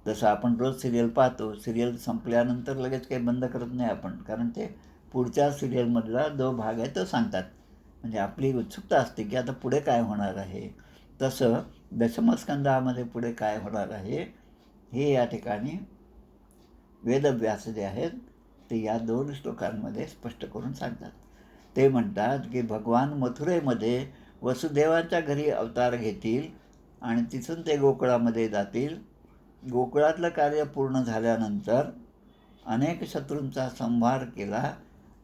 जसं आपण रोज सिरियल पाहतो, सिरियल संपल्यानंतर लगेच काही बंद करत नाही आपण, कारण ते पुढच्या सिरियलमधला जो भाग आहे तो सांगतात. म्हणजे आपली उत्सुकता असते की आता पुढे काय होणार आहे. तसं दशमस्कंदामध्ये पुढे काय होणार आहे हे या ठिकाणी वेदव्यास जे आहेत ते या 2 श्लोकांमध्ये स्पष्ट करून सांगतात. ते म्हणतात की भगवान मथुरेमध्ये वसुदेवाच्या घरी अवतार घेतील आणि तिथून ते गोकुळामध्ये जातील. गोकुळातलं कार्य पूर्ण झाल्यानंतर अनेक शत्रूंचा संहार केला,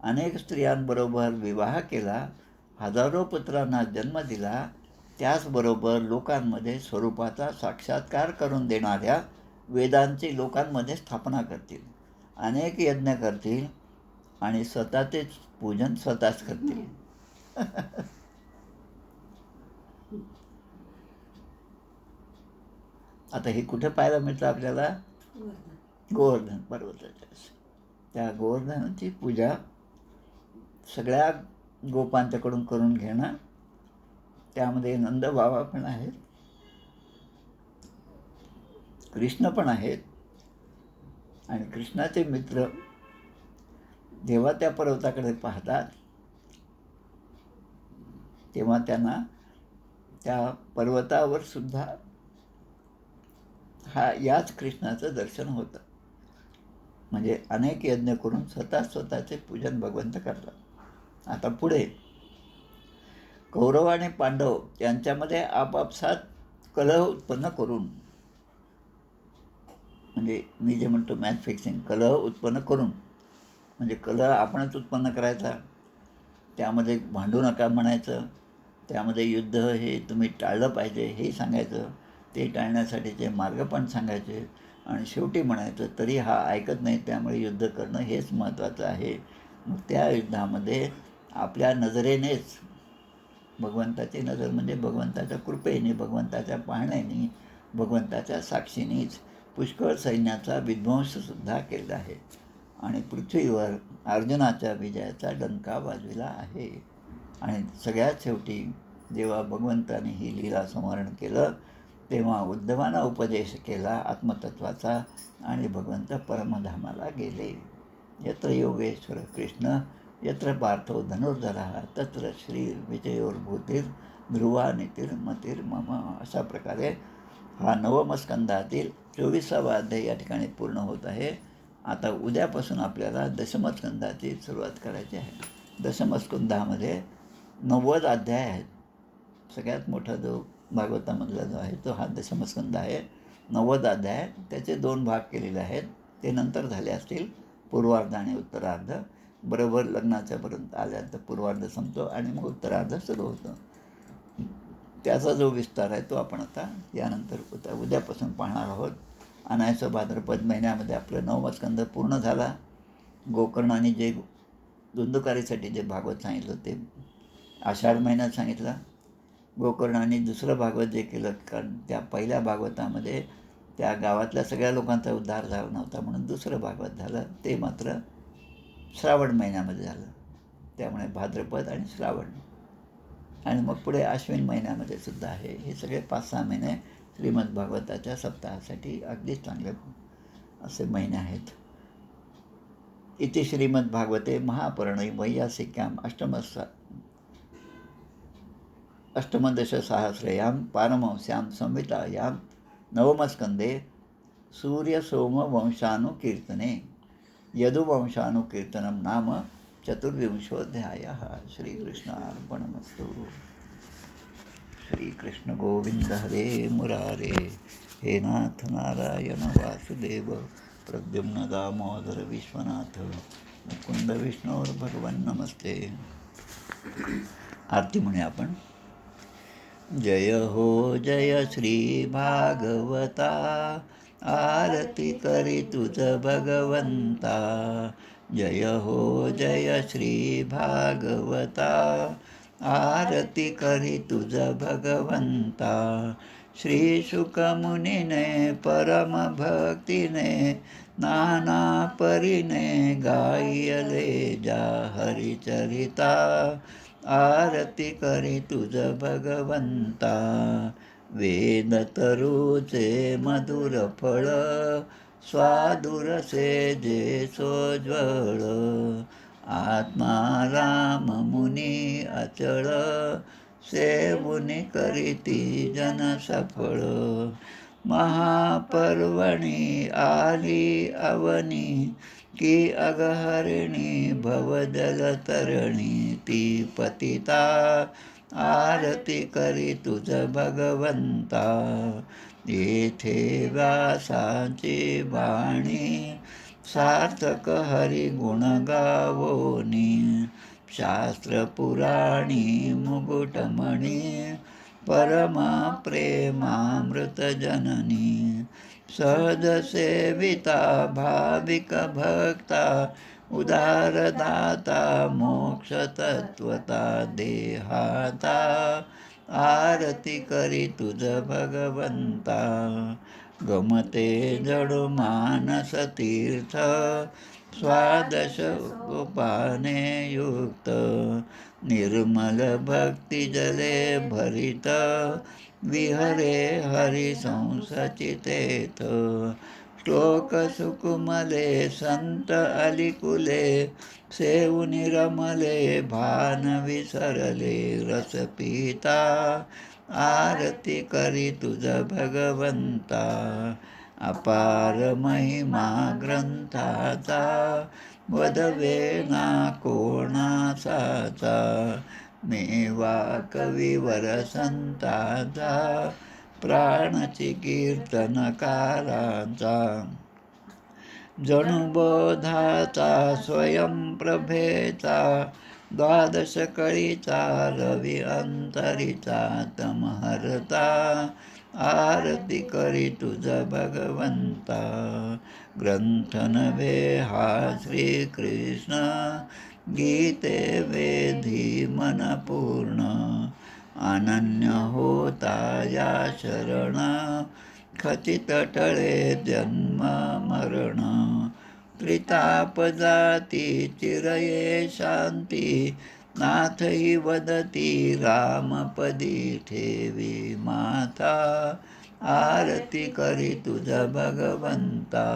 अनेक स्त्रियांबरोबर विवाह केला, हजारो पुत्रांना जन्म दिला. त्याचबरोबर लोकांमध्ये स्वरूपाचा साक्षात्कार करून देणाऱ्या वेदांची लोकांमध्ये स्थापना करतील. अनेक यज्ञ करतील आणि स्वतःचेच पूजन स्वतःच करतील. आता हे कुठे पाहायला मिळतं आपल्याला? गोवर्धन पर्वताच्या. त्या गोवर्धनाची पूजा सगळ्या गोपांच्याकडून करून घेणं. त्यामध्ये नंदबाबा पण आहेत, कृष्ण पण आहेत आणि कृष्णाचे मित्र जेव्हा त्या पर्वताकडे पाहतात तेव्हा त्यांना त्या पर्वतावर सुद्धा याच कृष्णाचं दर्शन होतं. म्हणजे अनेक यज्ञ करून स्वतःचे पूजन भगवंत करतात. आता पुढे कौरव आणि पांडव यांच्यामध्ये आपापसात कलह उत्पन्न करून, म्हणजे मी जे म्हणतो मॅच फिक्सिंग, कलह उत्पन्न करून, म्हणजे कलह आपणच उत्पन्न करायचा, त्यामध्ये भांडू नका म्हणायचं, त्यामध्ये युद्ध हे तुम्ही टाळलं पाहिजे हे सांगायचं, ते टाळण्यासाठीचे मार्ग पण सांगायचे आणि शेवटी म्हणायचं तरी हा ऐकत नाही त्यामुळे युद्ध करणं हेच महत्त्वाचं आहे. मग त्या युद्धामध्ये आपल्या नजरेनेच, भगवंताची नजर म्हणजे भगवंताच्या कृपेने, भगवंताच्या पाहण्याने, भगवंताच्या साक्षीनेच पुष्कळ सैन्याचा विध्वंससुद्धा केला आहे आणि पृथ्वीवर अर्जुनाच्या विजयाचा डंका वाजविला आहे. आणि सगळ्यात शेवटी जेव्हा भगवंताने ही लीला स्मरण केलं तेव्हा उद्धवांना उपदेश केला आत्मतत्वाचा आणि भगवंत परमधामाला गेले. यत्र योगेश्वर कृष्ण यत्र पार्थो धनुर्धरः तत्र श्री विजयोर्भूतीर ध्रुवा नीतिर्मतीर मम. अशा प्रकारे हा नवमस्कंदातील 24वा अध्याय या ठिकाणी पूर्ण होत आहे. आता उद्यापासून आपल्याला दशमस्कंदाची सुरुवात करायची आहे. दशमस्कंदामध्ये 90 अध्याय आहेत. सगळ्यात मोठा जो भागवतामधला जो आहे तो हा दशमस्कंद आहे. 90 अध्याय, त्याचे 2 भाग केलेले आहेत. ते नंतर झाले असतील, पूर्वार्ध आणि उत्तरार्ध. बरोबर लग्नाच्यापर्यंत आल्यानंतर पूर्वार्ध संपतो आणि मग उत्तरार्ध सुरू होतं. त्याचा जो विस्तार आहे तो आपण आता यानंतर उद्यापासून पाहणार आहोत. अनायास भाद्रपद महिन्यामध्ये आपलं 9वा स्कंद पूर्ण झाला. गोकर्णाने जे धुंदुकारीसाठी जे भागवत सांगितलं ते आषाढ महिन्यात सांगितलं. गोकर्णाने दुसरं भागवत जे केलं, कारण त्या पहिल्या भागवतामध्ये त्या गावातल्या सगळ्या लोकांचा उद्धार झाला नव्हता म्हणून दुसरं भागवत झालं, ते मात्र श्रावण महिन्यामध्ये झालं. त्यामुळे भाद्रपद आणि श्रावण आणि मग पुढे अश्विन महिन्यामध्ये सुद्धा आहे. हे सगळे 5-6 महिने श्रीमद भागवताच्या सप्ताहासाठी अगदी चांगले असे महिने आहेत. इति श्रीमद भागवते महापर्णे वैयासिक्याम अष्टमदशसहस्रयां पारमहंस्यां संहितायां नवमस्कंदे सूर्यसोमवंशानुकीर्तने यदुवंशानुकीर्तनं नाम 24ोऽध्यायः. श्रीकृष्णार्पणमस्तु. श्रीकृष्ण गोविंद हरे मुरारे, हे नाथ नारायण वासुदेव, प्रद्युम्न दामोदर विश्वनाथ, मुकुंद विष्णोर्भगवन् नमस्ते. आरती म्हणूया आपण. जय हो जय श्री भागवता, आरती करी तुझ भगवंता. जय हो जय श्री भागवता, आरती करी तुझ भगवंता. श्री शुकमुनीने परम भक्तीने नाना परीने गायले जा हरिचरिता. आरती करी तुझ भगवंता. वेद तरुचे मधुर फळ, स्वादुरसे जे सोज्वळ. आत्मा राम मुनी अचळ, सेवुनी करीती जन सफळ. महापर्वणी आली अवनी, की अगहरिणी भवजलतरणी. ती पतिता आरती करी तुझ भगवंता, येथे व्यासाची वाणी सार्थक हरिगुण गावोनी. शास्त्र पुराणी मुकुटमणी, परम प्रेमामृत जननी. सहज सेविता भाविक भक्ता, उदारदाता मोक्ष तत्वता. देहाता आरती करी तुझ भगवंता, गमते जडू मानस तीर्थ. स्वादश उपाने युक्त, निर्मल भक्ती जले भरित. विहरे हरी संसचितेत, श्लोक सुकुमले संत अलिकुले. सेवुनी रमले भान विसरले, रस पिता आरती करी तुझ भगवंता. अपार महिमा ग्रंथाचा, वदवे ना कोणासाचा. मेवा कविवर संताचा, प्राणची कीर्तनकाराचा. जणू बोधाचा स्वयंप्रभेचा, द्वादश कळीचा रवी अंतरीचा. तमहरता आरती करी तुझ भगवंता, ग्रंथ नव्हे हा श्रीकृष्ण. गीते वेधी मन पूर्ण, अनन्य होता या शरण. खचित टळे जन्म मरण, त्रिताप जाती चिरये शांती. नाथ ही वदती रामपदी ठेवी माता, आरती करी तुझ भगवंता.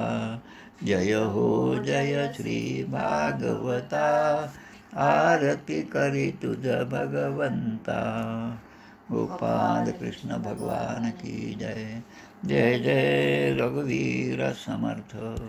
जय हो जय श्री भागवता, आरती करी तुझ भगवंता. गोपाल कृष्ण भगवान की जय. जय जय रघुवीर समर्थ.